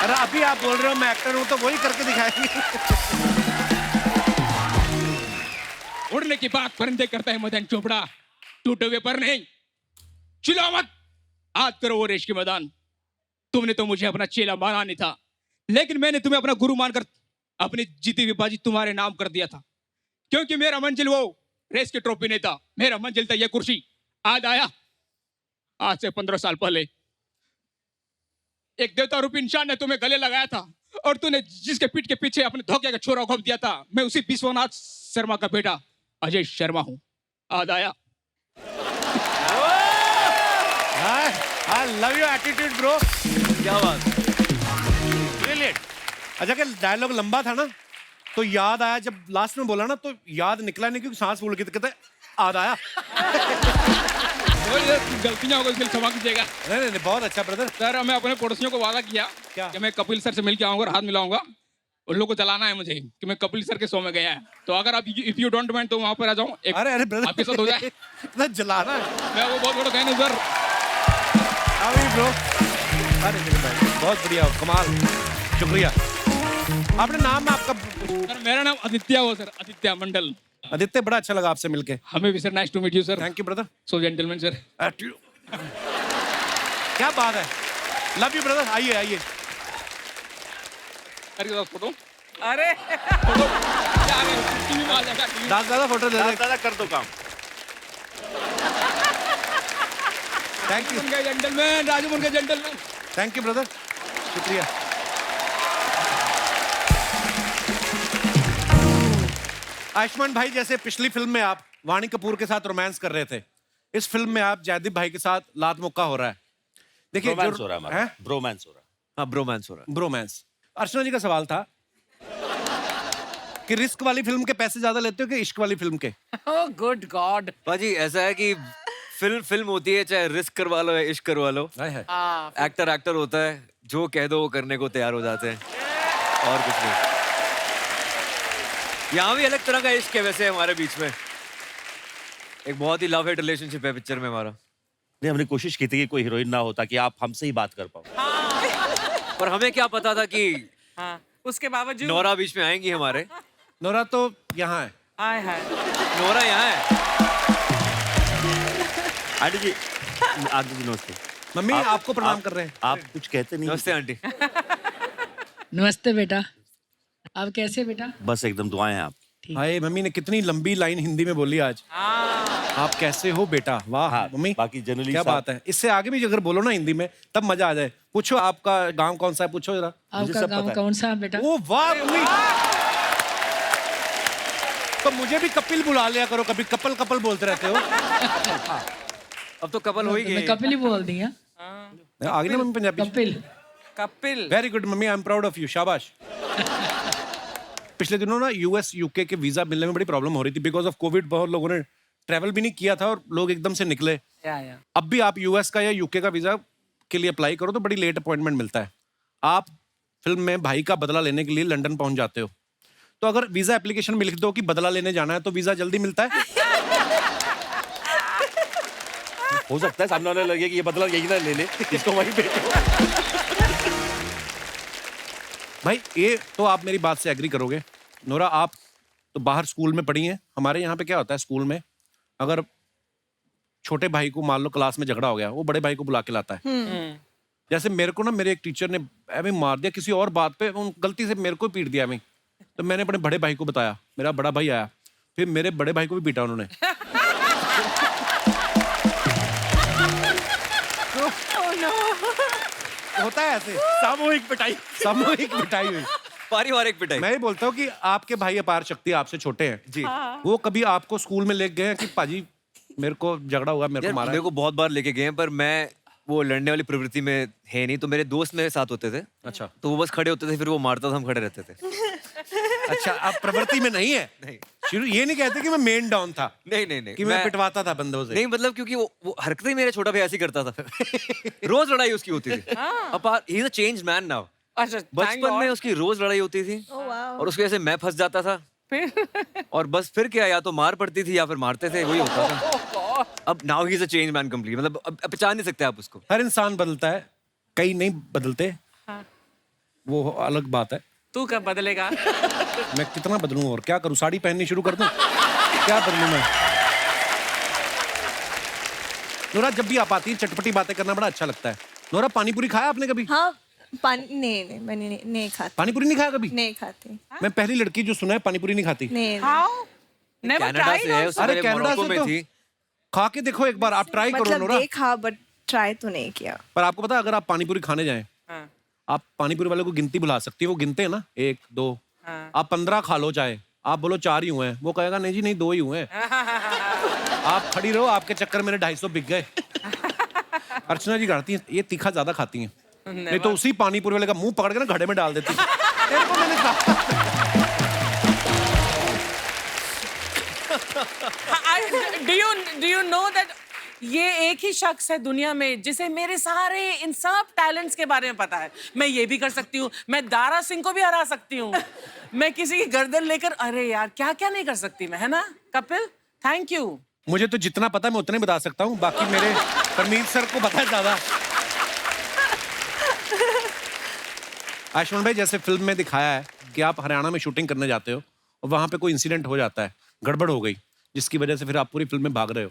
Speaker 1: अरे अभी आप बोल रहे हो मैं एक्टर हूँ, तो वही करके दिखाएंगे।
Speaker 6: उड़ने की बात परिंदे करता है मदन चोपड़ा, टूटे हुए पर नहीं। चिल्लाओ मत, आज करो वो रेश के मैदान। तुमने तो मुझे अपना चेला माना नहीं था, लेकिन मैंने तुम्हें अपना गुरु मानकर अपनी जीती हुई बाजी तुम्हारे नाम कर दिया था। क्योंकि मेरा मंजिल वो रेस की ट्रॉफी नहीं था, मेरा मंजिल था ये कुर्सी। आज आया, आज से 15 साल पहले एक देवता रूपी इंसान ने तुम्हें गले लगाया था, और तूने जिसके पीठ के पीछे अपने धोखे का छोरा घोंप दिया था, मैं उसी विश्वनाथ शर्मा का बेटा अजय शर्मा हूं। आज आया।
Speaker 1: I love your attitude bro.
Speaker 3: क्या बात।
Speaker 1: ब्रिलियंट। अच्छा, कि डायलॉग लंबा था ना, तो याद आया जब लास्ट में बोला ना, तो याद निकला नहीं क्योंकि सांस फूल गई, तो कहते याद आया।
Speaker 6: गलतियां हो गई, इसके लिए क्षमा कीजिएगा।
Speaker 1: नहीं नहीं, बहुत अच्छा ब्रदर।
Speaker 6: सर मैं अपने पड़ोसियों को वादा किया
Speaker 1: क्या?
Speaker 6: कि मैं कपिल सर से मिल के आऊंगा और हाथ मिलाऊंगा। उन लोगों को चलाना है मुझे कि मैं कपिल सर के शो में गया है, तो अगर आप इफ यू डोंट माइंड तो वहां पर आ जाऊं।
Speaker 1: अरे अरे ब्रदर,
Speaker 6: आपके साथ हो जाए।
Speaker 1: इतना जलाना है।
Speaker 6: मैं वो बहुत बड़ा फैन हूं सर।
Speaker 1: अभी ब्रो, अरे मेरे भाई बहुत बढ़िया, कमाल, शुक्रिया। आपने नाम आपका?
Speaker 6: सर मेरा नाम आदित्य हो सर, आदित्य मंडल।
Speaker 1: आदित्य, बड़ा अच्छा लगा आपसे मिलके।
Speaker 6: हमें भी sir, nice to meet you sir.
Speaker 1: Thank you brother.
Speaker 6: So gentleman sir.
Speaker 1: क्या बात है, लव यू ब्रदर। आइए आइए।
Speaker 6: सर के साथ फोटो।
Speaker 2: अरे
Speaker 6: फोटो क्या आ गया, टीवी में आ जाएगा, टीवी में।
Speaker 1: दादा फोटो दे दे।
Speaker 4: दादा कर दो काम।
Speaker 1: थैंक यू,
Speaker 6: उनके जेंटलमैन, राजू के जेंटलमैन।
Speaker 1: थैंक यू ब्रदर, शुक्रिया। आयुष्मान भाई, जैसे पिछली फिल्म में आप वाणी कपूर के साथ रोमांस कर रहे थे, इस फिल्म में आप जयदीप भाई के साथ लात मुक्का हो रहा है। देखिए
Speaker 4: ब्रोमांस हो रहा है हमारा, ब्रोमांस हो रहा है।
Speaker 3: हाँ ब्रोमांस हो रहा है।
Speaker 1: ब्रोमांस। अर्चना जी का सवाल था कि रिस्क वाली फिल्म के पैसे ज्यादा लेते हो कि इश्क वाली फिल्म के?
Speaker 2: Oh good God.
Speaker 3: पाजी ऐसा है कि फिल्म होती है, चाहे रिस्क करवा लो या इश्क करवा लो,
Speaker 1: हाय हाय।
Speaker 3: एक्टर होता है, जो कह दो वो करने को तैयार हो जाते हैं, और कुछ नहीं। यहाँ भी अलग तरह का इश्क है वैसे हमारे बीच में, एक बहुत ही लव हेट रिलेशनशिप है पिक्चर में हमारा।
Speaker 4: नहीं, हमने कोशिश की थी कि कोई हीरोइन ना हो ताकि आप हमसे ही बात कर पाओ।
Speaker 3: पर हमें क्या पता था कि
Speaker 2: हाँ, उसके बावजूद
Speaker 3: नोरा बीच में आएंगी हमारे।
Speaker 1: नोरा तो यहाँ है।
Speaker 2: हाय हाय।
Speaker 3: नोरा यहाँ है।
Speaker 4: आंटी जी, आंटी जी नमस्ते।
Speaker 1: मम्मी आपको प्रणाम कर रहे हैं।
Speaker 4: आप कुछ कहते नहीं।
Speaker 3: नमस्ते आंटी।
Speaker 7: नमस्ते बेटा, आप कैसे बेटा?
Speaker 4: बस एकदम दुआएं हैं आप।
Speaker 1: हाय, मम्मी ने कितनी लंबी लाइन हिंदी में बोली आज। आप कैसे हो बेटा? वाह
Speaker 4: हाँ,
Speaker 1: मम्मी,
Speaker 4: बाकी जनरली
Speaker 1: क्या बात है। इससे आगे भी अगर बोलो ना हिंदी में, तब मजा आ जाए। पूछो आपका गांव कौन सा है, पूछो जरा।
Speaker 7: आपका
Speaker 4: सब
Speaker 7: गांव
Speaker 4: पता है।
Speaker 7: कौन सा है बेटा?
Speaker 1: ओ वाह मम्मी, तो मुझे भी कपिल बुला लिया करो, कभी कपल कपल बोलते रहते हो।
Speaker 3: अब तो कपल हो ही
Speaker 7: मैं
Speaker 3: गए।
Speaker 7: कपिल ही बोल दी है।
Speaker 1: आगे ना mummy Punjabi.
Speaker 7: Kapil.
Speaker 2: Kapil.
Speaker 1: Very good mummy, I am proud of you, शाबाश। पिछले दिनों ना यूएस यूके के वीजा मिलने में बड़ी प्रॉब्लम हो रही थी, बिकॉज ऑफ कोविड। बहुत लोगों ने ट्रैवल भी नहीं किया था और लोग एकदम से निकले।
Speaker 2: या।
Speaker 1: अब भी आप यूएस का या यूके का वीजा के लिए अप्लाई करो तो बड़ी लेट अपॉइंटमेंट मिलता है। आप फिल्म में भाई का बदला लेने के लिए लंदन पहुंच जाते हो, तो अगर वीजा एप्लीकेशन में लिख दो कि बदला लेने जाना है, तो वीजा जल्दी मिलता है।
Speaker 4: हो सकता है सामने वाले लगे कि ये बदला यही ना ले ले, इसको वहीं भेजो।
Speaker 1: भाई ये तो आप मेरी बात से एग्री करोगे। नोरा, आप तो बाहर स्कूल में पढ़ी हैं। हमारे यहाँ पे क्या होता है स्कूल में, अगर छोटे भाई को मान लो क्लास में झगड़ा हो गया, वो बड़े भाई को बुला के लाता है। जैसे मेरे को ना मेरे एक टीचर ने ऐਵੇਂ मार दिया किसी और बात पे, उन गलती से मेरे को पीट दिया ऐਵੇਂ। तो मैंने अपने बड़े भाई को बताया, मेरा बड़ा भाई आया, फिर मेरे बड़े भाई को भी पीटा उन्होंने। होता है ऐसे,
Speaker 4: सामूहिक पिटाई।
Speaker 1: सामूहिक पिटाई हुई।
Speaker 3: पारिवारिक पिटाई।
Speaker 1: मैं ये बोलता हूँ कि आपके भाई अपार शक्ति आपसे छोटे हैं
Speaker 3: जी।
Speaker 1: वो कभी आपको स्कूल में लेके गए हैं कि पाजी मेरे को झगड़ा हुआ, मेरे
Speaker 3: यार
Speaker 1: को मारा
Speaker 3: मेरे
Speaker 1: है?
Speaker 3: को बहुत बार लेके गए हैं, पर मैं वो लड़ने वाली प्रवृत्ति में है नहीं। तो मेरे दोस्त मेरे साथ होते थे,
Speaker 1: अच्छा
Speaker 3: तो वो बस खड़े होते थे, फिर वो मारता था, हम खड़े रहते थे।
Speaker 1: अच्छा, आप प्रवृत्ति में नहीं है?
Speaker 3: नहीं।
Speaker 1: शुरू ये नहीं कहते कि मैं मेन डाउन था,
Speaker 3: नहीं नहीं नहीं,
Speaker 1: कि मैं पिटवाता था बंदों से।
Speaker 3: नहीं, मतलब क्योंकि वो हरकतें ही मेरा छोटा भाई ऐसे ही करता था। रोज लड़ाई उसकी होती थी। अब he is a changed man now.
Speaker 2: अच्छा,
Speaker 3: बचपन में उसकी रोज लड़ाई होती थी, और उसकी वजह से मैं फंस जाता था। और बस फिर क्या, या तो मार पड़ती थी या फिर मारते थे, वही होता था। अब now he is a change man complete, मतलब अब पहचान नहीं सकते आप उसको।
Speaker 1: हर इंसान बदलता है, कई नहीं बदलते।
Speaker 2: हाँ।
Speaker 1: वो अलग बात है।
Speaker 2: तू कब बदलेगा?
Speaker 1: मैं कितना बदलूं और क्या करूं? साड़ी पहननी शुरू कर दूं? क्या बदलूं मैं? नोरा, जब भी आप आती है चटपटी बातें करना बड़ा अच्छा लगता है। नोरा, पानी पूरी खाया आपने कभी?
Speaker 5: हाँ, पानी नहीं, मैंने नहीं खाती।
Speaker 1: पानी पूरी नहीं खाया कभी?
Speaker 5: नहीं खाती।
Speaker 1: मैं पहली लड़की जो सुना है पानी पूरी नहीं खाती।
Speaker 5: नहीं।
Speaker 2: हाउ? नेवर
Speaker 3: कनाडा
Speaker 2: ट्राइड
Speaker 3: से है, उससे
Speaker 1: अरे
Speaker 3: पहले
Speaker 1: कनाडा
Speaker 3: मोरक्को
Speaker 1: से
Speaker 3: में
Speaker 1: तो
Speaker 3: थी।
Speaker 1: खा के देखो एक बार, आप ट्राई करो
Speaker 5: मतलब
Speaker 1: नोरा।
Speaker 5: देखा बट ट्राई तो नहीं किया।
Speaker 1: पर आपको पता है अगर आप पानी पूरी खाने जाएं, आप पानी पूरी वाले को गिनती बुला सकती हो, वो गिनते हैं ना 1 2, आप 15 खा लो चाहे, आप बोलो 4 ही हुए हैं, वो कहेगा नहीं जी नहीं 2 ही हुए हैं। आप खड़ी रहो, आपके चक्कर मेरे 250 बिक गए। अर्चना जी गाती हैं ये तीखा ज्यादा खाती हैं, नहीं तो उसी पानी पूरी वाले का मुंह पकड़ के ना घड़े में डाल देती। तेरे को मैंने कहा।
Speaker 2: Do you know that ये एक ही शख्स है दुनिया में जिसे मेरे सारे इन सब टैलेंट्स के बारे में पता है। मैं ये भी कर सकती हूँ, मैं दारा सिंह को भी हरा सकती हूँ, मैं किसी की गर्दन लेकर, अरे यार क्या क्या नहीं कर सकती मैं, है ना कपिल? Thank you.
Speaker 1: मुझे तो जितना पता है मैं उतने बता सकता हूँ, बाकी मेरे परमीत सर को पता है ज्यादा। आयुष्मान भाई, जैसे फिल्म में दिखाया है कि आप हरियाणा में शूटिंग करने जाते हो और वहां पे कोई इंसिडेंट हो जाता है, गड़बड़ हो गई, जिसकी वजह से फिर आप पूरी फिल्म में भाग रहे हो।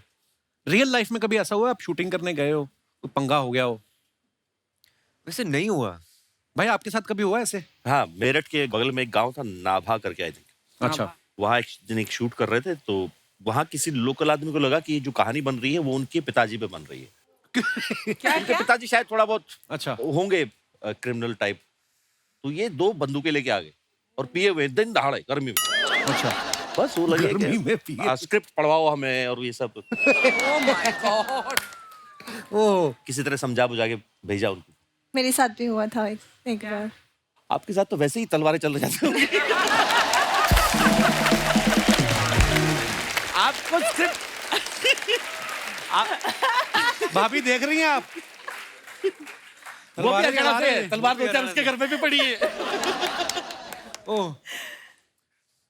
Speaker 1: रियल लाइफ में कभी ऐसा हुआ आप शूटिंग करने गए हो, कोई पंगा हो गया हो?
Speaker 3: वैसे नहीं हुआ
Speaker 1: भाई, आपके साथ कभी हुआ ऐसे?
Speaker 4: हाँ, मेरठ के बगल में एक गांव था नाभा करके, आई थिंक।
Speaker 1: अच्छा।
Speaker 4: वहाँ एक दिन एक शूट कर रहे थे, तो वहाँ किसी लोकल आदमी को लगा कि ये जो कहानी बन रही है वो उनके पिताजी पे बन रही है। उनके पिताजी शायद थोड़ा बहुत
Speaker 1: अच्छा
Speaker 4: होंगे क्रिमिनल टाइप। तो ये 2 बंदूकें लेके आ गए और पिए हुए दिन दहाड़े गर्मी में।
Speaker 1: अच्छा।
Speaker 4: बस वो लगे
Speaker 1: गर्मी में पिए।
Speaker 4: स्क्रिप्ट पढ़वाओ हमें और ये सब।
Speaker 2: Oh my God.
Speaker 1: ओह,
Speaker 4: किसी तरह समझा बुझा के भेजा उनको।
Speaker 5: मेरे साथ भी हुआ था एक बार।
Speaker 4: आपके साथ तो वैसे ही तलवारें चल रही जाती होंगी।
Speaker 1: आपको स्क्रिप्ट भाभी देख रही हैं आप?
Speaker 4: वो भी
Speaker 1: तलवारें
Speaker 4: हरियाणा
Speaker 1: चला
Speaker 4: से
Speaker 1: रहे
Speaker 4: है,
Speaker 1: हैं।
Speaker 4: तलवार 2-4 उसके घर में भी पड़ी है।
Speaker 1: ओह,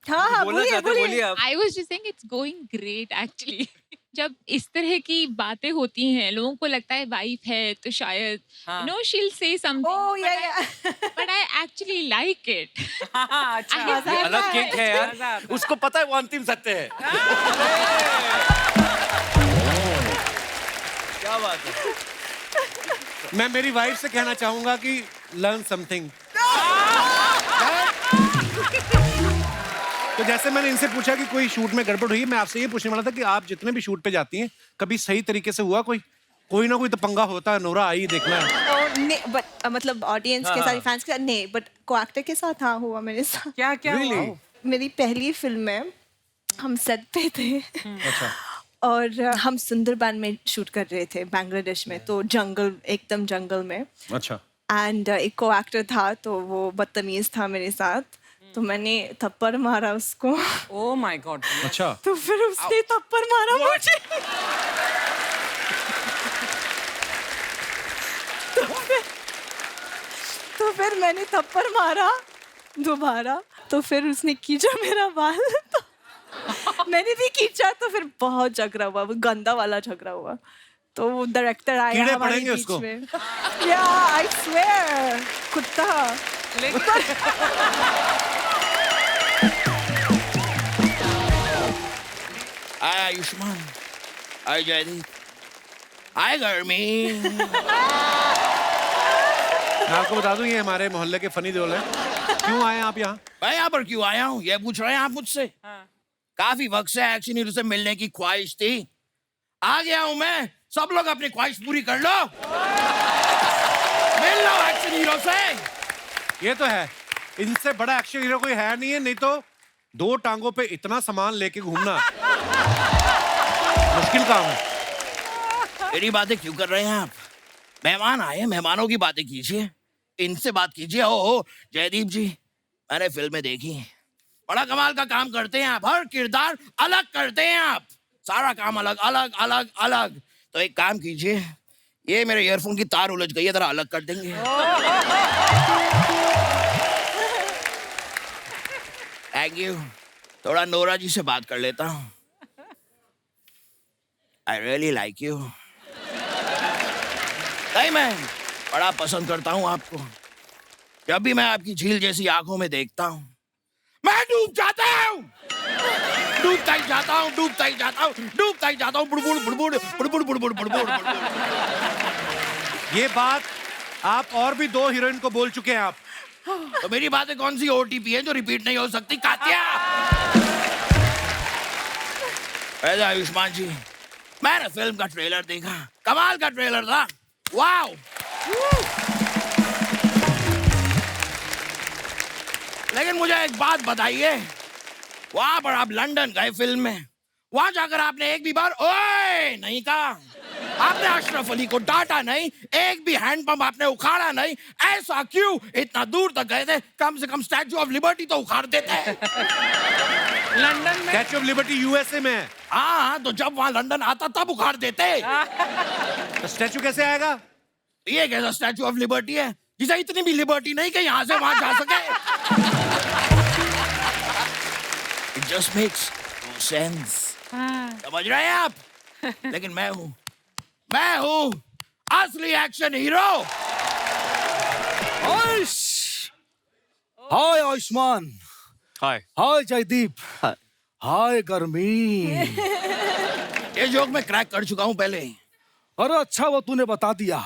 Speaker 5: हाँ,
Speaker 3: बोलना चाहते हो, बोलिए आप।
Speaker 8: I was just saying it's going great actually. जब इस तरह की बातें होती हैं, लोगों को लगता है वाइफ है तो शायद नो शील से something,
Speaker 5: Oh, yeah.
Speaker 8: But I actually like it.
Speaker 2: हाँ, अच्छा।
Speaker 3: ये अलग किक है यार।
Speaker 4: उसको पता है वो अंतिम सत्य है।
Speaker 3: क्या बात है।
Speaker 1: मैं मेरी वाइफ से कहना चाहूंगा कि लर्न समथिंग। तो जैसे मैंने इनसे पूछा कि कोई शूट में गड़बड़ हुई, मैं आपसे ये पूछने वाला था कि आप जितने भी शूट पे जाती हैं, कभी सही तरीके से हुआ कोई ना कोई तो पंगा होता है। नोरा आई देखना है।
Speaker 5: बट मतलब ऑडियंस के साथ, फैंस के साथ नहीं, बट को एक्टर के साथ हाँ हुआ मेरे साथ।
Speaker 2: क्या क्या हुआ?
Speaker 5: मेरी पहली फिल्म में हम सेट पे थे।
Speaker 1: अच्छा।
Speaker 5: और हम सुंदरबन में शूट कर रहे थे बांग्लादेश में, तो जंगल, एकदम जंगल में।
Speaker 1: अच्छा।
Speaker 5: एंड एक को एक्टर था तो वो बदतमीज था मेरे साथ, तो मैंने थप्पड़ मारा उसको।
Speaker 2: Oh my God.
Speaker 1: अच्छा।
Speaker 5: तो फिर उसने थप्पड़ मारा मुझे। तो फिर मैंने थप्पड़ मारा दोबारा, तो फिर उसने खींचा मेरा बाल, तो मैंने भी खींचा, तो फिर बहुत झगड़ा हुआ, वो गंदा वाला झगड़ा हुआ। तो वो डायरेक्टर आया
Speaker 1: कीड़े
Speaker 5: हमारे
Speaker 1: पड़ेंगे
Speaker 5: बीच
Speaker 1: उसको।
Speaker 5: में। या आई स्वेयर कुत्ता।
Speaker 9: हाय आयुष्मान, हाय जयदीप, हाय गर्मी।
Speaker 1: मैं आपको बता दूं, ये हमारे मोहल्ले के फनी देओल हैं। क्यों आए आप यहाँ?
Speaker 9: मैं यहाँ पर क्यों आया हूँ ये पूछ रहे हैं आप मुझसे? काफी वक्त से एक्शन हीरो से मिलने की ख्वाहिश थी, आ गया हूँ मैं। सब लोग अपनी ख्वाहिश पूरी कर लो, मिल लो एक्शन हीरो से।
Speaker 1: ये तो है, इनसे बड़ा एक्शन हीरो कोई है नहीं है, नहीं तो 2 टांगों पे इतना सामान लेके घूमना मुश्किल काम है।
Speaker 9: मेरी बातें क्यों कर रहे हैं आप? मेहमान आए, मेहमानों की बातें कीजिए, इनसे बात कीजिए। ओ जयदीप जी, मैंने फिल्में देखी, बड़ा कमाल का काम करते हैं आप, हर किरदार अलग करते हैं आप, सारा काम अलग अलग अलग अलग। तो एक काम कीजिए, ये मेरे ईयरफोन की तार उलझ गई है, जरा अलग कर देंगे? Thank you. थोड़ा नोरा जी से बात कर लेता हूँ। I really like you. नहीं, मैं बड़ा पसंद करता हूँ आपको। जब भी मैं आपकी झील जैसी आंखों में देखता हूँ, मैं डूब जाता हूँ, डूबता ही जाता हूँ, डूबता ही जाता हूँ, डूबता ही जाता हूँ। बुड़बुड़ बुड़बुड़ बुड़बुड़ बुड़बुड़ बुड़बुड़।
Speaker 1: ये बात आप और भी 2 हीरोइन को बोल चुके हैं आप।
Speaker 9: तो मेरी बातें कौन सी ओटीपी है जो रिपीट नहीं हो सकती? कात्या, ऐसा आयुष्मान जी, मैंने फिल्म का ट्रेलर देखा, कमाल का ट्रेलर था, वाओ। लेकिन मुझे एक बात बताइए, वहां पर आप लंदन गए फिल्म में, वहां जाकर आपने एक भी बार ओए नहीं कहा, आपने अशरफ अली को डांटा नहीं, एक भी हैंडपंप आपने उखाड़ा नहीं। ऐसा क्यों? इतना दूर तक गए थे, कम से कम स्टैचू ऑफ लिबर्टी तो उखाड़ देते।
Speaker 2: लंदन में
Speaker 1: स्टैच्यू ऑफ लिबर्टी यूएसए में है।
Speaker 9: हाँ, तो जब वहां लंदन आता तब उखाड़ देते।
Speaker 1: तो स्टैच्यू कैसे आएगा?
Speaker 9: ये कैसा स्टैचू ऑफ लिबर्टी है जिसे इतनी भी लिबर्टी नहीं कि यहाँ से वहां जा सके? It just makes no sense। समझ रहे हैं आप? लेकिन मैं हूँ असली एक्शन हीरो।
Speaker 10: हाय आयुष्मान,
Speaker 3: हाय।
Speaker 10: हाय जयदीप, हाय गर्मी।
Speaker 9: ये जोक मैं क्रैक कर चुका हूँ पहले।
Speaker 10: अरे अच्छा वो तूने बता दिया,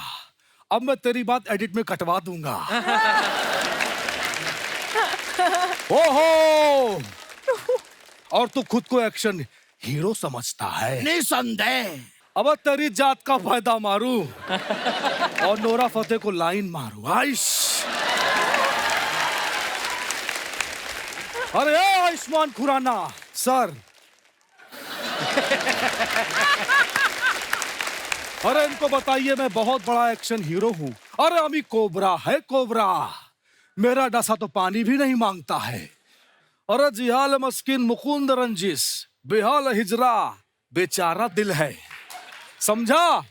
Speaker 10: अब मैं तेरी बात एडिट में कटवा दूंगा। ओहो, और तू खुद को एक्शन हीरो समझता है?
Speaker 9: निसंदेह।
Speaker 10: अब तेरी जात का फायदा मारू और नोरा फतेह को लाइन मारू। आइश, अरे आयुष्मान खुराना सर। अरे इनको बताइए मैं बहुत बड़ा एक्शन हीरो हूँ। अरे अमी कोबरा है, कोबरा। मेरा डसा तो पानी भी नहीं मांगता है। अरे जिहाल मस्किन मुकुंद रंजिस, बेहाल हिजरा बेचारा दिल है। समझा?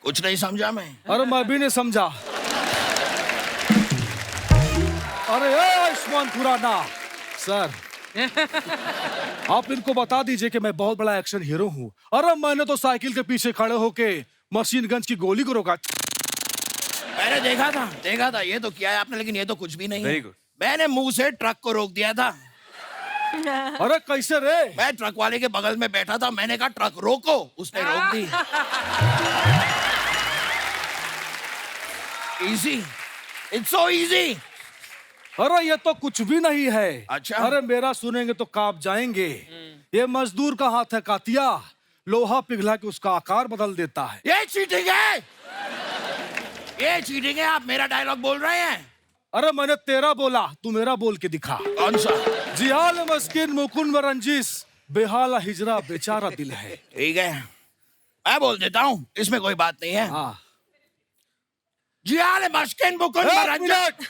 Speaker 9: कुछ नहीं समझा मैं।
Speaker 10: अरे मैं भी नहीं समझा। अरे आयुष्मान खुराना सर, आप इनको बता दीजिए कि मैं बहुत बड़ा एक्शन हीरो हूँ। अरे मैंने तो साइकिल के पीछे खड़े होके मशीन गन्स की गोली को रोका।
Speaker 9: मैंने देखा था, ये तो किया है आपने, लेकिन ये तो कुछ भी नहीं है।
Speaker 3: Very good।
Speaker 9: मैंने मुंह से ट्रक को रोक दिया था।
Speaker 10: अरे कैसे रे?
Speaker 9: मैं ट्रक वाले के बगल में बैठा था, मैंने कहा ट्रक रोको, उसने रोक दी। Easy, it's so easy.
Speaker 10: अरे ये तो कुछ भी नहीं है।
Speaker 9: अच्छा?
Speaker 10: अरे मेरा सुनेंगे तो कांप जाएंगे। ये मजदूर का हाथ है कातिया, लोहा पिघला के उसका आकार बदल देता है।
Speaker 9: ये चीटिंग है, ये चीटिंग है। आप मेरा डायलॉग बोल रहे हैं।
Speaker 10: अरे मैंने तेरा बोला, तू मेरा बोल के दिखा।
Speaker 9: कौन सा?
Speaker 10: जिहाल मस्किन मुकुंद रंजिस, बेहाला हिजरा बेचारा दिल है।
Speaker 9: ठीक है, मैं बोल देता हूँ, इसमें कोई बात नहीं है।
Speaker 10: हाँ।
Speaker 9: जियाल मस्किन मुकुंद
Speaker 10: एक
Speaker 9: रंजिस।
Speaker 10: मिनट,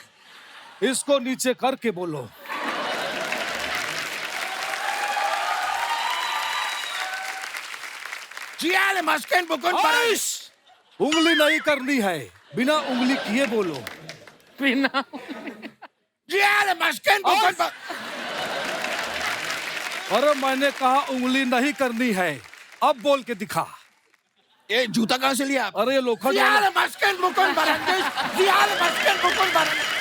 Speaker 10: इसको नीचे करके बोलो।
Speaker 9: जियाल मस्किन मुकुंद रंजिस।
Speaker 10: उंगली नहीं करनी है, बिना उंगली किए बोलो।
Speaker 2: बिना
Speaker 9: जियाल मस्किन मुकुंद।
Speaker 10: अरे मैंने कहा उंगली नहीं करनी है, अब बोल के दिखा।
Speaker 9: ये जूता कहाँ से लिया आप?
Speaker 10: अरे ये लोखंड
Speaker 9: Ziyalı
Speaker 10: वाला-
Speaker 9: Başkan Mukun Barangiş. Ziyalı Başkan Mukun Barangiş.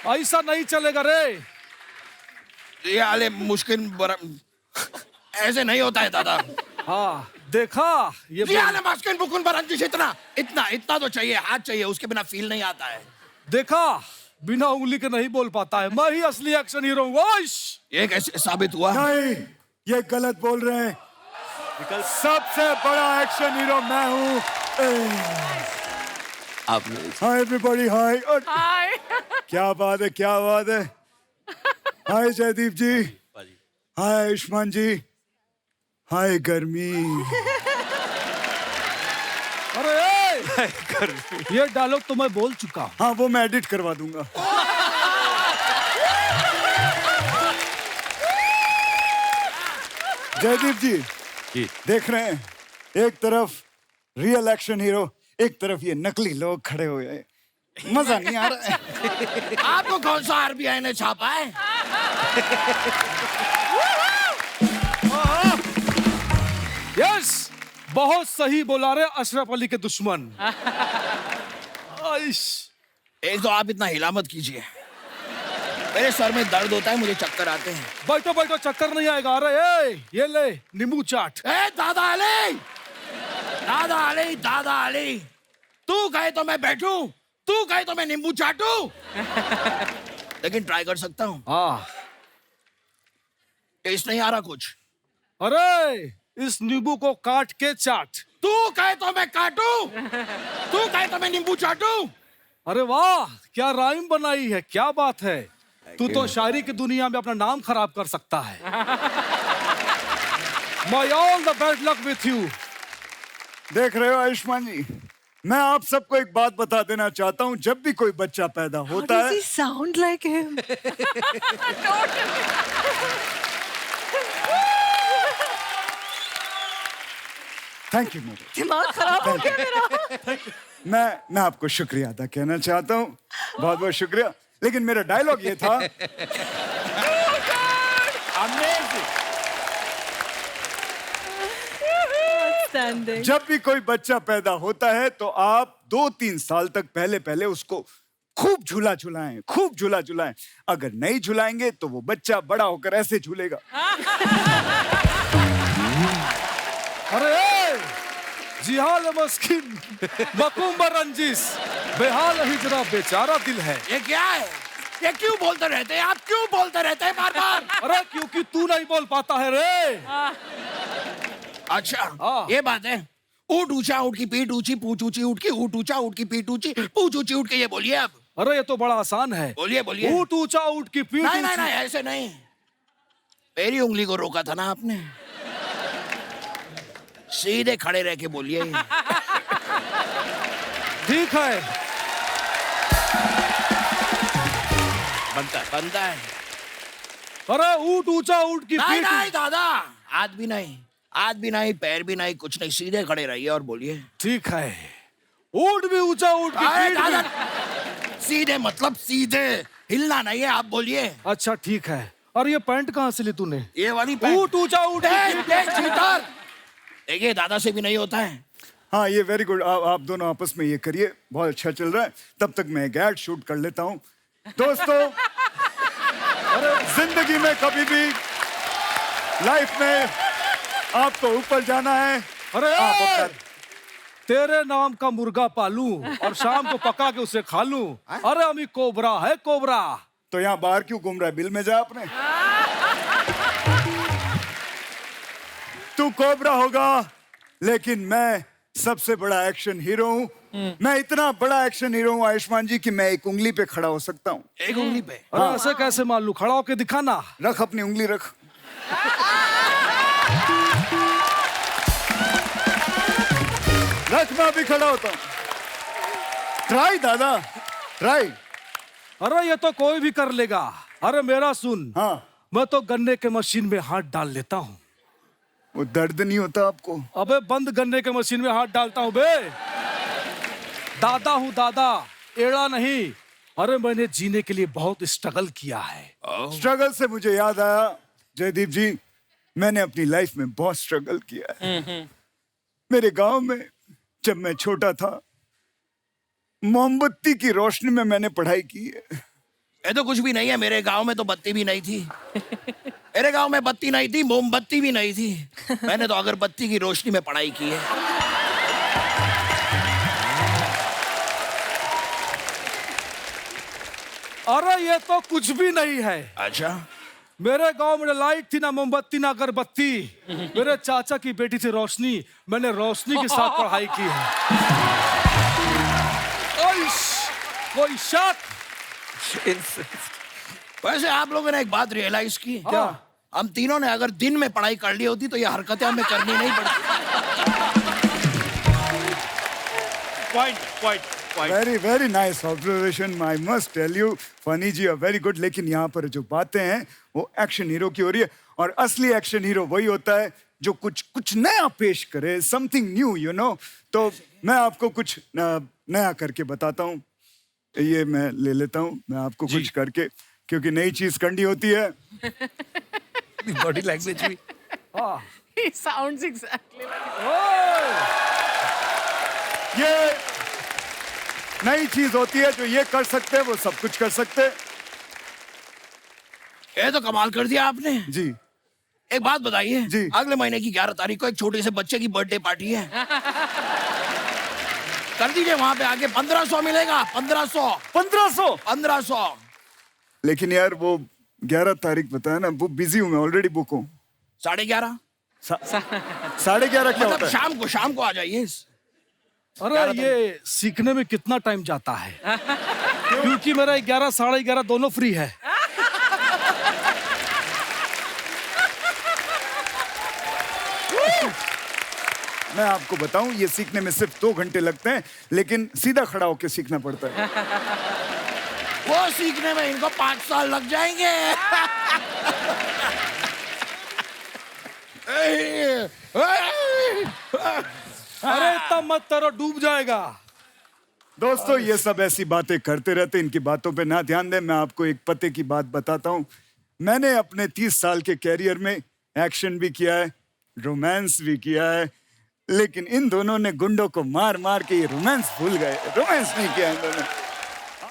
Speaker 10: ऐसा नहीं चलेगा रे।
Speaker 9: Ziyalı मुश्किल ऐसे नहीं होता है दादा।
Speaker 10: हाँ देखा ये
Speaker 9: Ziyalı Başkan Mukun Barangiş इतना इतना इतना तो चाहिए, हाथ चाहिए, उसके बिना फील नहीं आता है।
Speaker 10: देखा बिना उंगली के नहीं बोल पाता है। मैं ही असली एक्शन हीरो हूँ। ओइश!
Speaker 9: ये कैसे साबित हुआ?
Speaker 11: नहीं, ये गलत बोल रहे हैं। सबसे बड़ा एक्शन हीरो मैं हूँ। हाय एवरीबॉडी, हाय। और
Speaker 2: हाय
Speaker 11: क्या बात है, क्या बात है। हाय जयदीप जी, हाय आयुष्मान जी, हाय गर्मी।
Speaker 10: अरे ये डायलॉग तो मैं बोल चुका हूँ।
Speaker 11: हाँ वो मैं एडिट करवा दूंगा। जयदीप जी देख रहे हैं, एक तरफ रियल एक्शन हीरो, एक तरफ ये नकली लोग खड़े हुए हैं। मजा नहीं आ रहा है।
Speaker 9: आपको कौन सा आरबीआई ने छापा है?
Speaker 10: यस, बहुत सही बोला रे अशरफ अली के दुश्मन। आइश!
Speaker 9: एक तो आप इतना हिला मत कीजिए, मेरे सर में दर्द होता है, मुझे चक्कर आते हैं।
Speaker 10: बैठो बैठो, चक्कर नहीं आएगा। अरे ये ले नींबू चाट।
Speaker 9: ए दादा अली, दादा अली, दादा अली, तू कहे तो मैं बैठूं, तू कहे तो मैं नींबू चाटूं। लेकिन ट्राई कर सकता हूँ।
Speaker 10: हाँ।
Speaker 9: टेस्ट नहीं आ रहा कुछ।
Speaker 10: अरे इस नींबू को काट के चाट।
Speaker 9: तू कहे तो मैं काटूं, तू कहे तो मैं नींबू चाटूं।
Speaker 10: अरे वाह, क्या राइम बनाई है, क्या बात है। तू तो शायरी की दुनिया में अपना नाम खराब कर सकता है। My all the bad luck with you.
Speaker 11: देख रहे हो आयुष्मान जी, मैं आप सबको एक बात बता देना चाहता हूँ। जब भी कोई बच्चा पैदा होता है,
Speaker 5: sound like him?
Speaker 11: Thank you मेरे,
Speaker 5: दिमाग खराब हो गया मेरा।
Speaker 11: मैं आपको शुक्रिया अदा कहना चाहता हूँ, बहुत बहुत शुक्रिया। लेकिन मेरा डायलॉग ये था।
Speaker 5: Outstanding.
Speaker 11: जब भी कोई बच्चा पैदा होता है तो आप 2-3 साल तक पहले उसको खूब झूला झुलाएं, खूब झूला झुलाएं। अगर नहीं झुलाएंगे तो वो बच्चा बड़ा होकर ऐसे झूलेगा।
Speaker 10: अरे जिहाल मस्किन मकुम्बर रंजिश, बेहाल हिजरा बेचारा दिल है।
Speaker 9: ये क्या है? ये क्यों बोलते रहते हैं आप? क्यों बोलते रहते हैं बार बार?
Speaker 10: अरे क्योंकि तू नहीं बोल पाता है रे।
Speaker 9: अच्छा ये बात है। ऊँट ऊंचा, ऊँट की पीठ ऊंची, पूछ ऊंची, ऊँट की ऊँट ऊंचा, ऊँट की पीठ ऊंची, पूछ ऊंची, ऊँट के, ये बोलिए आप।
Speaker 10: अरे ये तो बड़ा आसान है।
Speaker 9: बोलिए बोलिए।
Speaker 10: ऊँट ऊंचा, ऊँट की पीठ
Speaker 9: नहीं नहीं
Speaker 10: ऊंची।
Speaker 9: नहीं, ऐसे नहीं। मेरी उंगली को रोका था ना आपने। सीधे खड़े रह के बोलिए।
Speaker 10: ठीक है,
Speaker 9: बनता है, बनता है।
Speaker 10: अरे ऊँट ऊंचा, ऊँट की
Speaker 9: नहीं
Speaker 10: पीठ।
Speaker 9: नहीं दादा, हाथ भी नहीं, हाथ भी नहीं, पैर भी नहीं, कुछ नहीं, सीधे खड़े रहिए और बोलिए।
Speaker 10: ठीक है, ऊँट भी ऊंचा, ऊँट की
Speaker 9: अरे
Speaker 10: पीठ
Speaker 9: दादा,
Speaker 10: भी।
Speaker 9: सीधे मतलब सीधे, हिलना नहीं है, आप बोलिए।
Speaker 10: अच्छा ठीक है। और ये पैंट कहाँ से ली तूने?
Speaker 9: ये वाली पैंट।
Speaker 10: ऊँट ऊंचा, ऊँट की पीठ।
Speaker 9: देखिए दादा से भी नहीं होता है।
Speaker 11: हाँ ये वेरी गुड। आप दोनों आपस में ये करिए, बहुत अच्छा चल रहा है। तब तक मैं एक एड शूट कर लेता हूँ। दोस्तों, अरे जिंदगी में कभी भी लाइफ में आपको ऊपर जाना है।
Speaker 10: अरे
Speaker 11: आप अपना
Speaker 10: तेरे नाम का मुर्गा पालूं और शाम को पका के उसे खा लूं। अरे अमी कोबरा है, कोबरा।
Speaker 11: तो यहाँ बाहर क्यों घूम रहा है? बिल में जा अपने। तू कोबरा होगा, लेकिन मैं सबसे बड़ा एक्शन हीरो हूँ। मैं इतना बड़ा एक्शन हीरो हूँ आयुष्मान जी कि मैं एक उंगली पे खड़ा हो सकता हूँ।
Speaker 9: एक उंगली पे?
Speaker 10: अरे ऐसे कैसे मान लूं? खड़ा होके दिखाना।
Speaker 11: रख अपनी उंगली रख। रख, मैं अभी खड़ा होता हूँ। ट्राई दादा, ट्राई।
Speaker 10: अरे ये तो कोई भी कर लेगा। अरे मेरा सुन।
Speaker 11: हाँ
Speaker 10: मैं तो गन्ने के मशीन में हाथ डाल लेता हूँ।
Speaker 11: वो दर्द नहीं होता आपको?
Speaker 10: अबे बंद गन्ने के मशीन में हाथ डालता हूँ बे। दादा हूँ दादा, एड़ा नहीं। अरे मैंने जीने के लिए बहुत स्ट्रगल किया है।
Speaker 11: स्ट्रगल से मुझे याद आया, जयदीप जी, मैंने अपनी लाइफ में बहुत स्ट्रगल किया है। मेरे गांव में जब मैं छोटा था, मोमबत्ती की रोशनी में मैंने पढ़ाई की है।
Speaker 9: ये तो कुछ भी नहीं है, मेरे गांव में तो बत्ती भी नहीं थी। मेरे गांव में बत्ती नहीं थी, मोमबत्ती भी नहीं थी। मैंने तो अगरबत्ती की रोशनी में पढ़ाई की है।
Speaker 10: अरे ये तो कुछ भी नहीं है।
Speaker 9: अच्छा,
Speaker 10: मेरे गांव में लाइट थी, ना मोमबत्ती ना अगरबत्ती। मेरे चाचा की बेटी थी रोशनी, मैंने रोशनी के साथ पढ़ाई की है। कोई शक?
Speaker 9: वैसे आप लोगों ने एक बात रियलाइज की क्या? हम तीनों ने अगर दिन में पढ़ाई कर ली होती तो ये हरकतें हमें करनी नहीं पड़ती।
Speaker 1: Point
Speaker 11: very nice observation, I must tell you. Funny जी आर वेरी गुड। लेकिन यहाँ पर जो बातें हैं वो एक्शन हीरो की हो रही है, और असली एक्शन हीरो वही होता है जो कुछ नया पेश करे, समथिंग न्यू, यू नो। तो मैं आपको कुछ नया करके बताता हूँ। ये मैं ले लेता हूँ, मैं आपको कुछ करके, क्योंकि नई चीज करनी होती है।
Speaker 1: बॉडी लैंग्वेज भी।
Speaker 2: He sounds exactly like
Speaker 11: ये नई चीज होती है, जो ये कर सकते हैं वो सब कुछ कर सकते हैं।
Speaker 9: ये तो कमाल कर दिया आपने
Speaker 11: जी।
Speaker 9: एक बात बताइए
Speaker 11: जी।
Speaker 9: अगले महीने की 11 तारीख को एक छोटे से बच्चे की बर्थडे पार्टी है। कर दीजिए, वहां पे आके 1500 मिलेगा। 1500।
Speaker 11: लेकिन यार वो 11 तारीख बताया ना, वो बिजी हूँ मैं, ऑलरेडी बुक हूँ।
Speaker 9: 11:30
Speaker 11: 11:30 क्या
Speaker 9: मतलब
Speaker 11: होता है?
Speaker 9: शाम को आ जाइए।
Speaker 10: अरे ये सीखने में कितना टाइम जाता है? क्योंकि मेरा 11 साढ़े 11 दोनों फ्री है।
Speaker 11: मैं आपको बताऊं, ये सीखने में सिर्फ 2 घंटे लगते हैं, लेकिन सीधा खड़ा होकर सीखना पड़ता है।
Speaker 9: वो सीखने में इनको 5 साल लग जाएंगे।
Speaker 10: अरे इतना मत करो, डूब जाएगा।
Speaker 11: दोस्तों, ये सब ऐसी बातें करते रहते, इनकी बातों पे ना ध्यान दें। मैं आपको एक पते की बात बताता हूँ। मैंने अपने 30 साल के कैरियर में एक्शन भी किया है, रोमांस भी किया है, लेकिन इन दोनों ने गुंडों को मार मार के ये रोमांस भूल गए। रोमांस नहीं किया इन दोनों।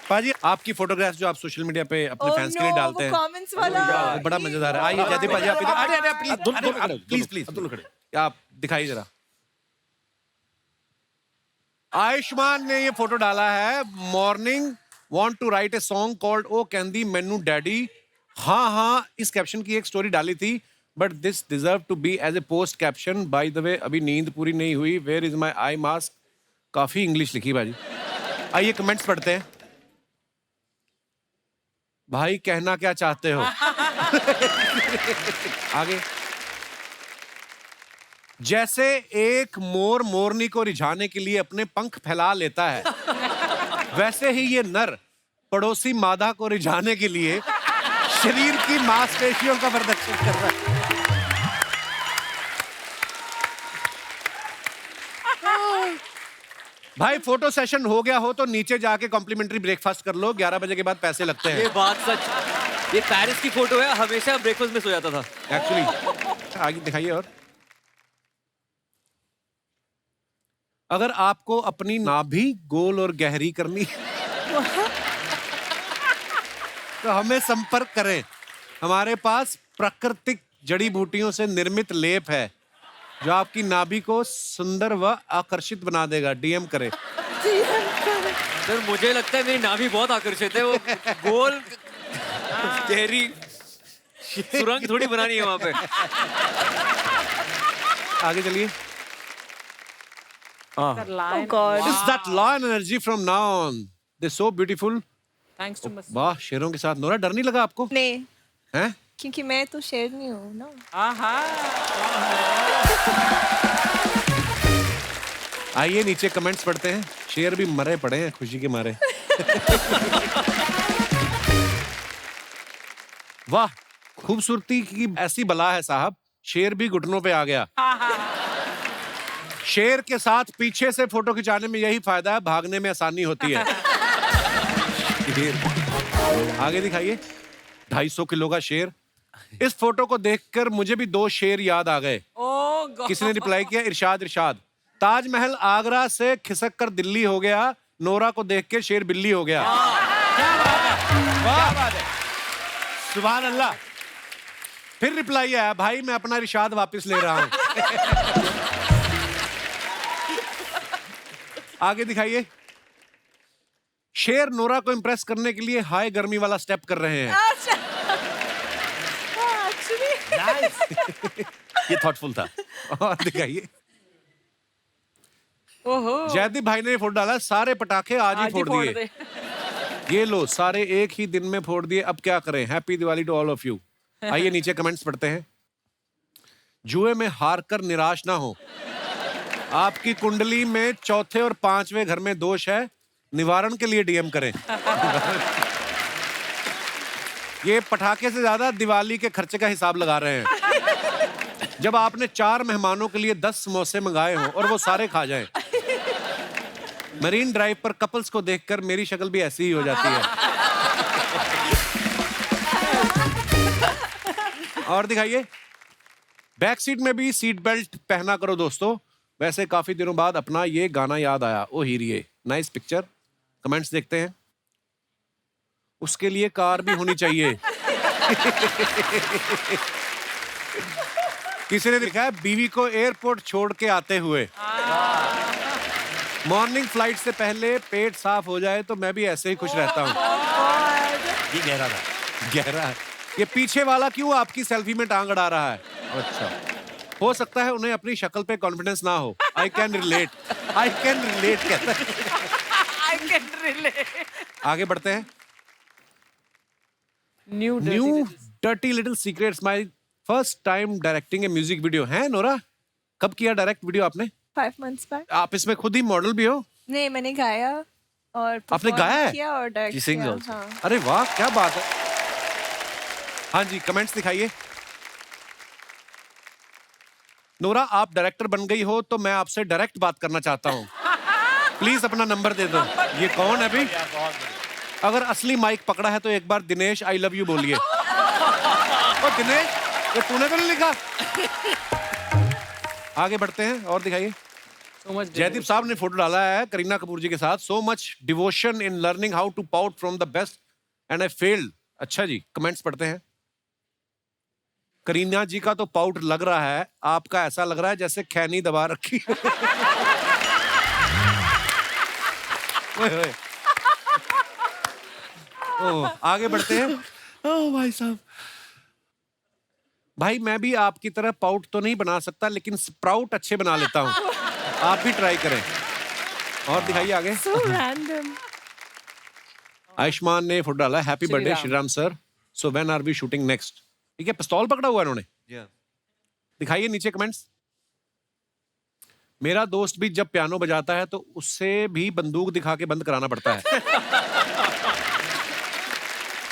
Speaker 1: पाजी, आपकी फोटोग्राफ जो आप सोशल मीडिया पे अपने फैंस के लिए डालते हैं,
Speaker 5: कमेंट्स वाला
Speaker 1: वो बड़ा मजेदार है। आइए जयदीप पाजी, आप इधर। प्लीज आप दिखाइए जरा। आयुष्मान ने ये फोटो डाला है। Morning want to write a song called ओ कैंदी मैनू डैडी। हाँ, इस कैप्शन की एक स्टोरी डाली थी, but this deserve to be as a post caption. By the way, अभी नींद पूरी नहीं हुई। Where is my eye mask? काफी इंग्लिश लिखी भाजी। आइए कमेंट्स पढ़ते हैं। भाई कहना क्या चाहते हो? आगे। जैसे एक मोर मोरनी को रिझाने के लिए अपने पंख फैला लेता है, वैसे ही ये नर पड़ोसी मादा को रिझाने के लिए शरीर की मांसपेशियों का प्रदर्शन कर रहा है। भाई फोटो सेशन हो गया हो तो नीचे जाके कॉम्प्लीमेंट्री ब्रेकफास्ट कर लो। 11 बजे के बाद पैसे लगते हैं।
Speaker 3: ये बात सच। ये पेरिस की फोटो है, हमेशा ब्रेकफास्ट में सो जाता था
Speaker 1: एक्चुअली। आगे दिखाइए। और अगर आपको अपनी नाभि गोल और गहरी करनी तो हमें संपर्क करें। हमारे पास प्राकृतिक जड़ी बूटियों से निर्मित लेप है जो आपकी नाभि को सुंदर व आकर्षित बना देगा। डीएम करें।
Speaker 3: सर मुझे लगता है मेरी नाभि बहुत आकर्षित है। वो गोल गहरी सुरंग थोड़ी बनानी है वहां पे।
Speaker 1: आगे चलिए।
Speaker 2: that line.
Speaker 5: Oh God.
Speaker 1: It's that lion energy from now on. They're so beautiful.
Speaker 2: Thanks to Miss.
Speaker 1: वाह, शेरों के साथ। नोरा, डर नहीं लगा आपको?
Speaker 5: नहीं,
Speaker 1: हैं?
Speaker 5: क्योंकि मैं तो शेरनी हूँ ना।
Speaker 1: आइए नीचे कमेंट्स पढ़ते हैं। शेर भी मरे पड़े हैं खुशी के मारे। वाह, खूबसूरती की ऐसी बला है साहब, शेर भी घुटनों पे आ गया। शेर के साथ पीछे से फोटो खिंचाने में यही फायदा है, भागने में आसानी होती है। आगे दिखाइए। 250 किलो का शेर इस फोटो को देखकर मुझे भी 2 शेर याद आ गए।
Speaker 2: ओ गॉड।
Speaker 1: किसी ने रिप्लाई किया, इरशाद इरशाद। ताजमहल आगरा से खिसक कर दिल्ली हो गया, नोरा को देख के शेर बिल्ली हो गया। क्या बात है, सुभान अल्लाह। फिर रिप्लाई आया, भाई मैं अपना इरशाद वापस ले रहा हूं। आगे दिखाइए। शेर नोरा को इंप्रेस करने के लिए हाई गर्मी वाला स्टेप कर रहे हैं।
Speaker 4: ये थॉटफुल था।
Speaker 1: और दिखाइए।
Speaker 2: ओहो।
Speaker 1: जयदीप भाई ने फोटो डाला, सारे पटाखे आज ही फोड़ दिए। ये लो, सारे एक ही दिन में फोड़ दिए, अब क्या करें। Happy Diwali to all of you. आइए नीचे कमेंट्स पढ़ते हैं। जुए में हार कर निराश ना हो, आपकी कुंडली में 4थे और 5वें घर में दोष है, निवारण के लिए डीएम करें। ये पटाखे से ज्यादा दिवाली के खर्चे का हिसाब लगा रहे हैं। जब आपने 4 मेहमानों के लिए 10 समोसे मंगाए हों और वो सारे खा जाएं। मरीन ड्राइव पर कपल्स को देखकर मेरी शक्ल भी ऐसी ही हो जाती है। और दिखाइए। बैक सीट में भी सीट बेल्ट पहना करो दोस्तों। वैसे काफी दिनों बाद अपना ये गाना याद आया, ओ हीरिये। Nice picture. कमेंट्स देखते हैं। उसके लिए कार भी होनी चाहिए। किसी ने लिखा है, बीवी को एयरपोर्ट छोड़ के आते हुए। मॉर्निंग फ्लाइट से पहले पेट साफ हो जाए तो मैं भी ऐसे ही खुश रहता हूँ।
Speaker 4: ये गहरा था।
Speaker 1: गहरा है। ये पीछे वाला क्यों आपकी सेल्फी में टांग अड़ा रहा है? अच्छा, हो सकता है उन्हें अपनी शक्ल पे कॉन्फिडेंस ना हो। I can relate. I can relate कहता है।
Speaker 2: I can relate.
Speaker 1: आगे बढ़ते हैं। New dirty little secrets, my first time directing A music video. है नोरा, कब किया डायरेक्ट वीडियो आपने?
Speaker 5: 5 months back।
Speaker 1: आप इसमें खुद ही मॉडल भी हो?
Speaker 5: नहीं, मैंने गाया और
Speaker 1: आपने
Speaker 5: perform
Speaker 1: गाया है?
Speaker 5: किया और डायरेक्ट
Speaker 3: She sings
Speaker 5: किया।
Speaker 3: also।
Speaker 5: हाँ।
Speaker 1: अरे वाह, क्या बात है। हाँ जी, कमेंट्स दिखाइए। नोरा, आप डायरेक्टर बन गई हो तो मैं आपसे डायरेक्ट बात करना चाहता हूँ। प्लीज अपना नंबर दे दो। ये कौन है अभी? अगर असली माइक पकड़ा है तो एक बार दिनेश आई लव यू बोलिए। ओ दिनेश, ये तूने तो नहीं लिखा? आगे बढ़ते हैं और दिखाइए। जयदीप साहब ने फोटो डाला है करीना कपूर जी के साथ। So much devotion in learning how to pout from the best and I failed. अच्छा जी, कमेंट्स पढ़ते हैं। करीना जी का तो पाउट लग रहा है, आपका ऐसा लग रहा है जैसे खैनी दबा रखी। ओए। ओ, आगे बढ़ते हैं। ओ भाई साहब, भाई मैं भी आपकी तरह पाउट तो नहीं बना सकता, लेकिन स्प्राउट अच्छे बना लेता हूँ। आप भी ट्राई करें। और दिखाइए आगे।
Speaker 5: So random।
Speaker 1: आयुष्मान ने फोटो डाला, happy birthday
Speaker 2: Shriram.
Speaker 1: Shriram sir, so when are we shooting next. ठीक है, पिस्तौल पकड़ा हुआ है इन्होंने। दिखाइए नीचे कमेंट्स। मेरा दोस्त भी जब पियानो बजाता है तो उससे भी बंदूक दिखा के बंद कराना पड़ता है।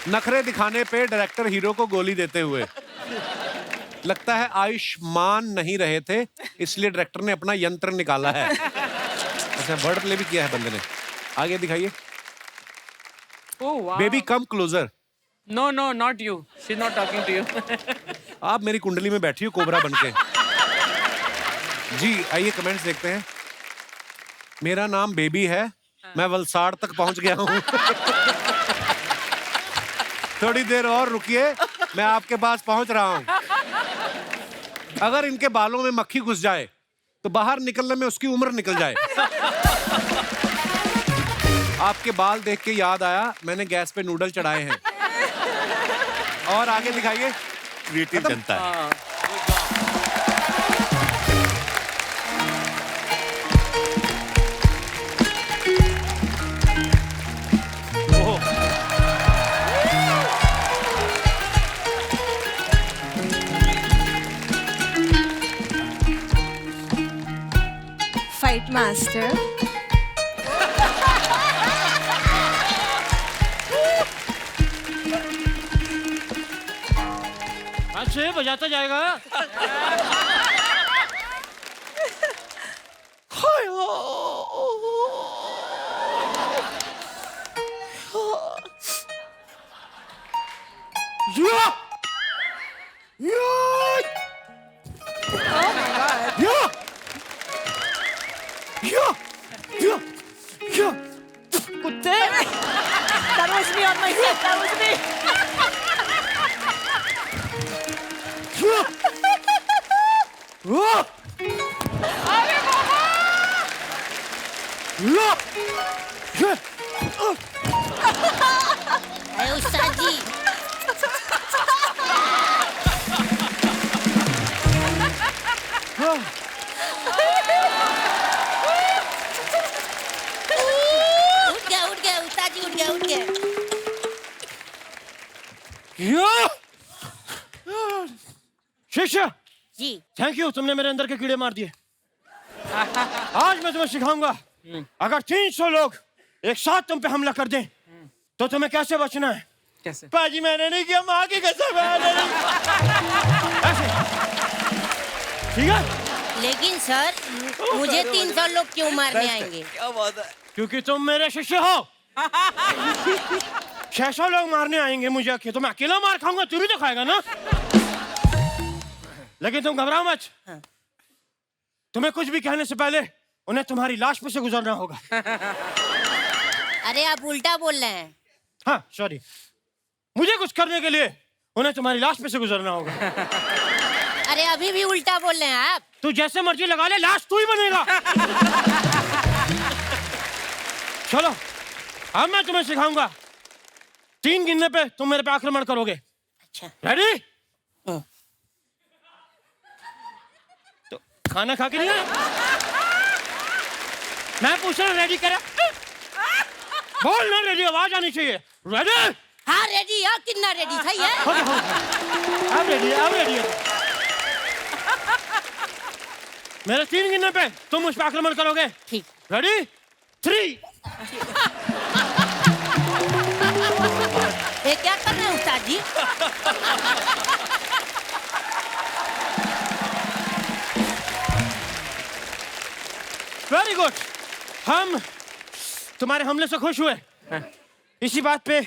Speaker 1: नखरे दिखाने पे डायरेक्टर हीरो को गोली देते हुए। लगता है आयुष्मान नहीं रहे थे, इसलिए डायरेक्टर ने अपना यंत्र निकाला है। अच्छा, वर्ड प्ले भी किया है बंदे ने। आगे दिखाइए।
Speaker 2: Oh wow।
Speaker 1: Baby come closer.
Speaker 2: No, no, not you. She's not talking to you।
Speaker 1: आप मेरी कुंडली में बैठी हो कोबरा बनके। जी आइए कमेंट्स देखते हैं। मेरा नाम बेबी है, मैं वलसाड़ तक पहुंच गया हूं। थोड़ी देर और रुकिए, मैं आपके पास पहुंच रहा हूं। अगर इनके बालों में मक्खी घुस जाए तो बाहर निकलने में उसकी उम्र निकल जाए। आपके बाल देख के याद आया, मैंने गैस पे नूडल चढ़ाए हैं। और आगे दिखाइए।
Speaker 4: क्रिएटिव जनता है।
Speaker 5: Fight master।
Speaker 3: अच्छे बजाता जाएगा।
Speaker 1: लो ये
Speaker 12: अरे उस्ताद जी उठ गया उस्ताद जी उठ गया
Speaker 13: शिष्य
Speaker 12: जी
Speaker 13: थैंक यू, तुमने मेरे अंदर के कीड़े मार दिए। आज मैं तुम्हें सिखाऊंगा, अगर 300 लोग एक साथ तुम पे हमला कर दें तो तुम्हें कैसे बचना है।
Speaker 2: कैसे?
Speaker 13: पाजी मैंने नहीं किया, माँ की कसम है। ऐसे ठीक है,
Speaker 12: लेकिन सर मुझे 300 लोग क्यों मारने आएंगे?
Speaker 3: क्या बात है।
Speaker 13: क्योंकि तुम मेरे शिष्य हो। 600 लोग मारने आएंगे मुझे, तो मैं अकेला मार खाऊंगा, तू भी तो खाएगा ना। लेकिन तुम घबराओ मत, तुम्हें कुछ भी कहने से पहले उन्हें तुम्हारी लाश पे से गुजरना होगा।
Speaker 12: अरे आप उल्टा बोल रहे हैं।
Speaker 13: हाँ सॉरी, मुझे कुछ करने के लिए उन्हें तुम्हारी लाश पे से गुजरना होगा।
Speaker 12: अरे अभी भी उल्टा बोल रहे हैं आप।
Speaker 13: तू जैसे मर्जी लगा ले, लाश तू ही बनेगा। चलो अब मैं तुम्हें सिखाऊंगा, 3 गिनने पे तुम मेरे पे आक्रमण करोगे।
Speaker 12: अच्छा
Speaker 13: रेडी? तो खाना खा के नहीं आया? मैं पूछ रहा हूँ रेडी करा? बोल ना रेडी, आवाज आनी चाहिए। रेडी?
Speaker 12: हाँ रेडी है, कितना रेडी सही है।
Speaker 13: अब रेडी है, अब रेडी है। मेरे 3 गिनने पे तुम मुझ पे आक्रमण करोगे।
Speaker 12: ठीक।
Speaker 13: रेडी? 3।
Speaker 12: ये क्या कर रहे हैं उस्ताद जी?
Speaker 13: वेरी गुड, हम तुम्हारे हमले से खुश हुए। इसी बात पे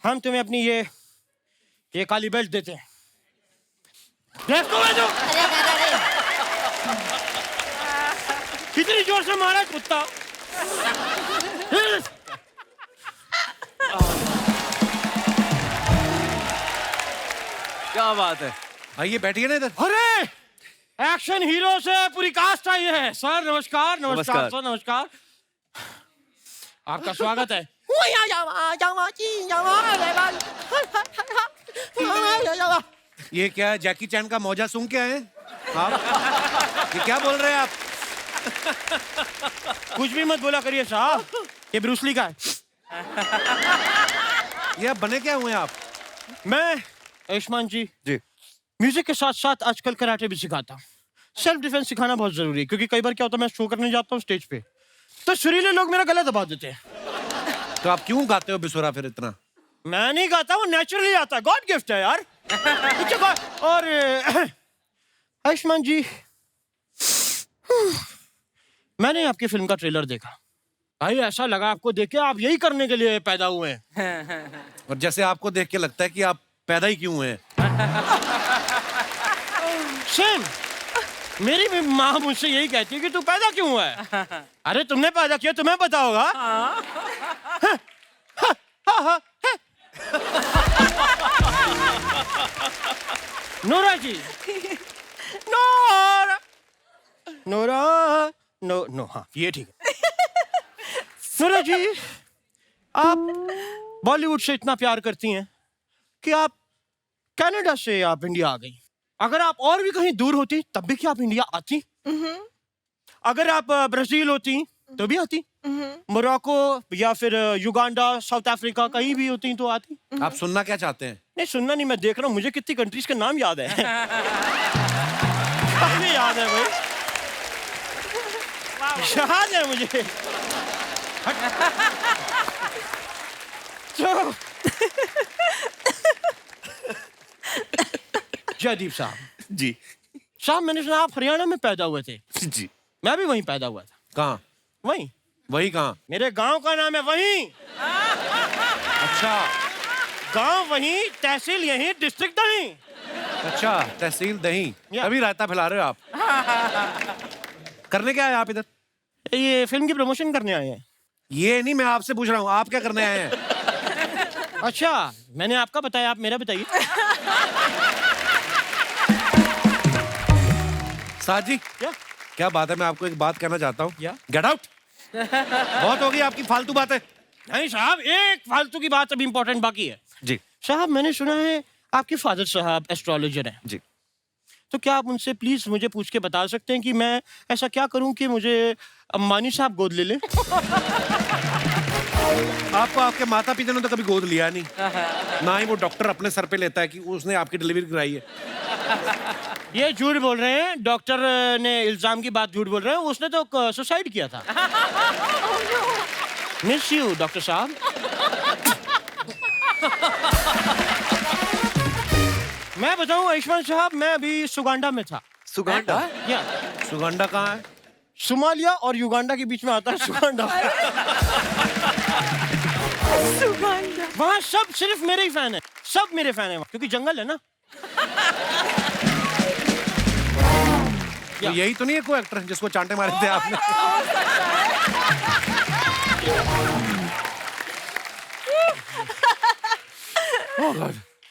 Speaker 13: हम तुम्हें अपनी ये काली बेल्ट देते हैं। देखो जो कितनी जोर से मारा कुत्ता।
Speaker 3: क्या बात है।
Speaker 1: आइए बैठिए ना इधर।
Speaker 13: अरे एक्शन हीरो से पूरी कास्ट आई है। सर नमस्कार। नमस्कार सर, नमस्कार। आपका स्वागत है।
Speaker 1: ये क्या है, जैकी चैन का मौजा सूंघ के आए हैं आप? ये क्या बोल रहे हैं आप?
Speaker 13: कुछ भी मत बोला करिए साहब, ये ब्रूसली का है।
Speaker 1: ये आप बने क्या हुए आप?
Speaker 13: मैं आयुष्मान जी म्यूजिक के साथ साथ आजकल कराटे भी सिखाता हूँ। सेल्फ डिफेंस सिखाना बहुत जरूरी है, क्योंकि कई बार क्या होता है, मैं शो करने जाता हूँ स्टेज पे, तो सुरीले लोग मेरा गला दबा देते हैं।
Speaker 1: तो आप क्यों गाते हो बिसुरा फिर इतना?
Speaker 13: मैं नहीं गाता, वो नेचुरली आता है, गॉड गिफ्ट है यार। और आयुष्मान जी, मैंने आपकी फिल्म का ट्रेलर देखा भाई, ऐसा लगा आपको देख के आप यही करने के लिए पैदा हुए हैं।
Speaker 1: और जैसे आपको देख के लगता है कि आप पैदा ही क्यों हुए हैं।
Speaker 13: सेम, मेरी भी माँ मुझसे यही कहती है कि तू पैदा क्यों हुआ है। अरे तुमने पैदा किया, तुम्हें पता होगा। नोरा जी, नोरा नोरा नो नो हाँ ये ठीक है। नोरा जी, आप बॉलीवुड से इतना प्यार करती हैं कि आप कनाडा से आप इंडिया आ गई। अगर आप और भी कहीं दूर होती तब भी क्या आप इंडिया आती? अगर आप ब्राजील होती तो भी आती, मोरक्को या फिर युगांडा, साउथ अफ्रीका कहीं भी होती तो आती।
Speaker 1: आप सुनना क्या चाहते हैं?
Speaker 13: नहीं सुनना नहीं, मैं देख रहा हूँ मुझे कितनी कंट्रीज के नाम याद है। काफी याद है भाई, याद है मुझे। तो जयदीप साहब
Speaker 4: जी
Speaker 13: साहब, मैंने सुना आप हरियाणा में पैदा हुए थे।
Speaker 4: जी
Speaker 13: मैं भी वहीं पैदा हुआ था।
Speaker 1: कहाँ?
Speaker 13: वहीं।
Speaker 1: वही कहाँ?
Speaker 13: मेरे गांव का नाम है वहीं।
Speaker 1: अच्छा
Speaker 13: गांव वहीं, तहसील यहीं, डिस्ट्रिक्ट नहीं।
Speaker 1: अच्छा, तहसील दही, तभी रायता फैला रहे हो आप। करने क्या आए आप इधर?
Speaker 13: ये फिल्म की प्रमोशन करने आए हैं।
Speaker 1: ये नहीं, मैं आपसे पूछ रहा हूँ आप क्या करने आए हैं?
Speaker 13: अच्छा, मैंने आपका बताया, आप मेरा बताइए।
Speaker 1: साथ जी क्या बात है, मैं आपको एक बात कहना चाहता हूँ। Get out. बहुत हो गई आपकी फालतू बातें।
Speaker 13: नहीं साहब, एक फालतू की बात अभी इंपॉर्टेंट बाकी है।
Speaker 1: जी
Speaker 13: साहब, मैंने सुना है आपके फादर साहब एस्ट्रोलॉजर हैं।
Speaker 1: जी।
Speaker 13: तो क्या आप उनसे प्लीज मुझे पूछ के बता सकते हैं कि मैं ऐसा क्या करूं कि मुझे अम्बानी साहब गोद ले लें?
Speaker 1: आपको आपके माता पिता ने तो कभी गोद लिया नहीं, ना ही वो डॉक्टर अपने सर पे लेता है कि उसने आपकी डिलीवरी कराई है।
Speaker 13: ये झूठ बोल रहे हैं, डॉक्टर ने इल्जाम की बात झूठ बोल रहे हैं, उसने तो सुसाइड किया था। मिस यू डॉक्टर साहब। मैं बताऊं आयुष्मान साहब, मैं अभी सुगांडा में था।
Speaker 3: सुगांडा?
Speaker 13: या
Speaker 1: सुगांडा कहाँ है?
Speaker 13: सोमालिया और युगांडा के बीच में आता है सुगांडा। वहाँ सब सिर्फ मेरे ही फैन है, सब मेरे फैन है वहाँ, क्योंकि जंगल है ना।
Speaker 1: तो यही तो नहीं है कोई एक्टर जिसको चांटे मारे थे आपने?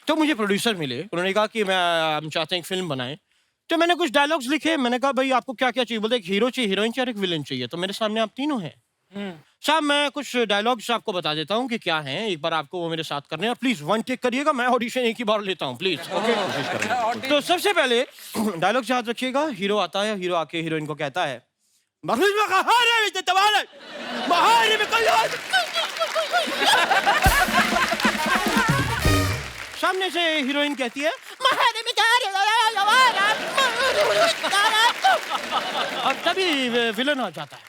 Speaker 13: तो मुझे प्रोड्यूसर मिले, उन्होंने कहा कि हम चाहते हैं एक फिल्म बनाएं। तो मैंने कुछ डायलॉग्स लिखे, मैंने कहा भाई आपको क्या क्या चाहिए? बोलते एक हीरो चाहिए, हीरोइन चाहिए और एक विलेन चाहिए। तो मेरे सामने आप तीनों हैं। साहब मैं कुछ डायलॉग्स आपको बता देता हूँ कि क्या हैं, एक बार आपको वो मेरे साथ करने हैं। प्लीज वन टेक करिएगा, मैं ऑडिशन एक ही बार लेता हूँ प्लीज। ओके। तो सबसे पहले डायलॉग याद रखिएगा। हीरो आता है, हीरो आके हीरोइन को कहता है सामने से हीरोइन कहती है और तभी विलन आ जाता है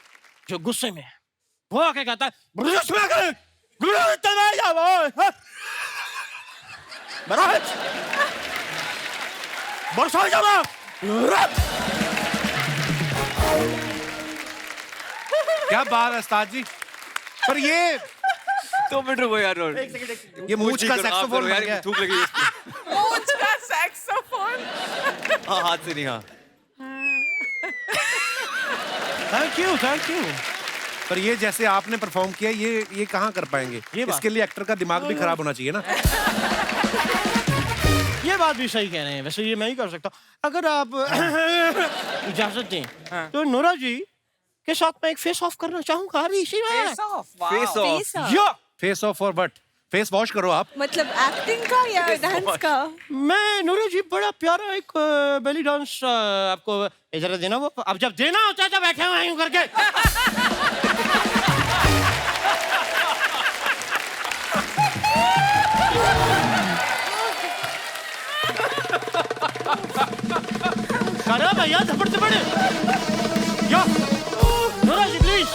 Speaker 13: जो गुस्से में है। वो आके कहता है
Speaker 1: क्या बात है उस्ताद जी। पर ये
Speaker 3: 2 मिनट रुको यार।
Speaker 1: ये मूंछ का सैक्सोफोन बन गया।
Speaker 3: थूक लगी इसको।
Speaker 2: मूंछ का सैक्सोफोन।
Speaker 3: हाँ, हाथ से नहीं। हाँ,
Speaker 13: थैंक यू थैंक यू।
Speaker 1: पर ये जैसे आपने परफॉर्म किया, ये कहाँ कर पाएंगे? इसके लिए एक्टर का दिमाग भी खराब होना चाहिए ना।
Speaker 13: ये बात भी सही कह रहे हैं, वैसे ये मैं ही कर सकता हूँ अगर आप इजाजत दें। तो नोरा जी के साथ मैं एक फेस ऑफ करना चाहूंगा अभी इसी में।
Speaker 2: Face of.
Speaker 3: Face of.
Speaker 1: Face of और बट फेस वॉश करो आप।
Speaker 5: मतलब एक्टिंग का या डांस का?
Speaker 13: मैं नूरा जी बड़ा प्यारा एक बेली डांस आपको इधर देना, वो अब जब देना होता है तब बैठे हुए यूं करके। करो भैया झपड़ झपड़। या नूरा जी प्लीज।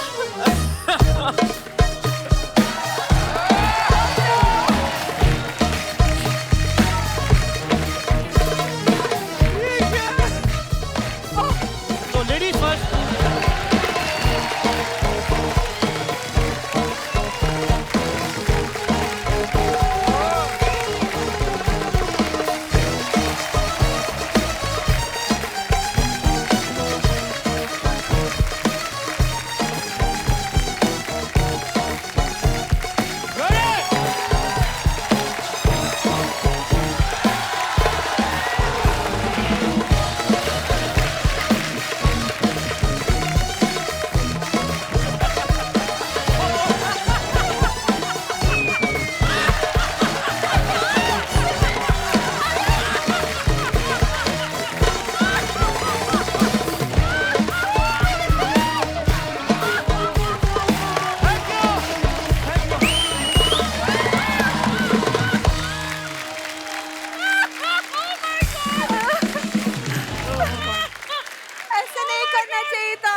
Speaker 13: तो लेडीज फर्स्ट।
Speaker 5: ऐसा नहीं करना चाहिए था।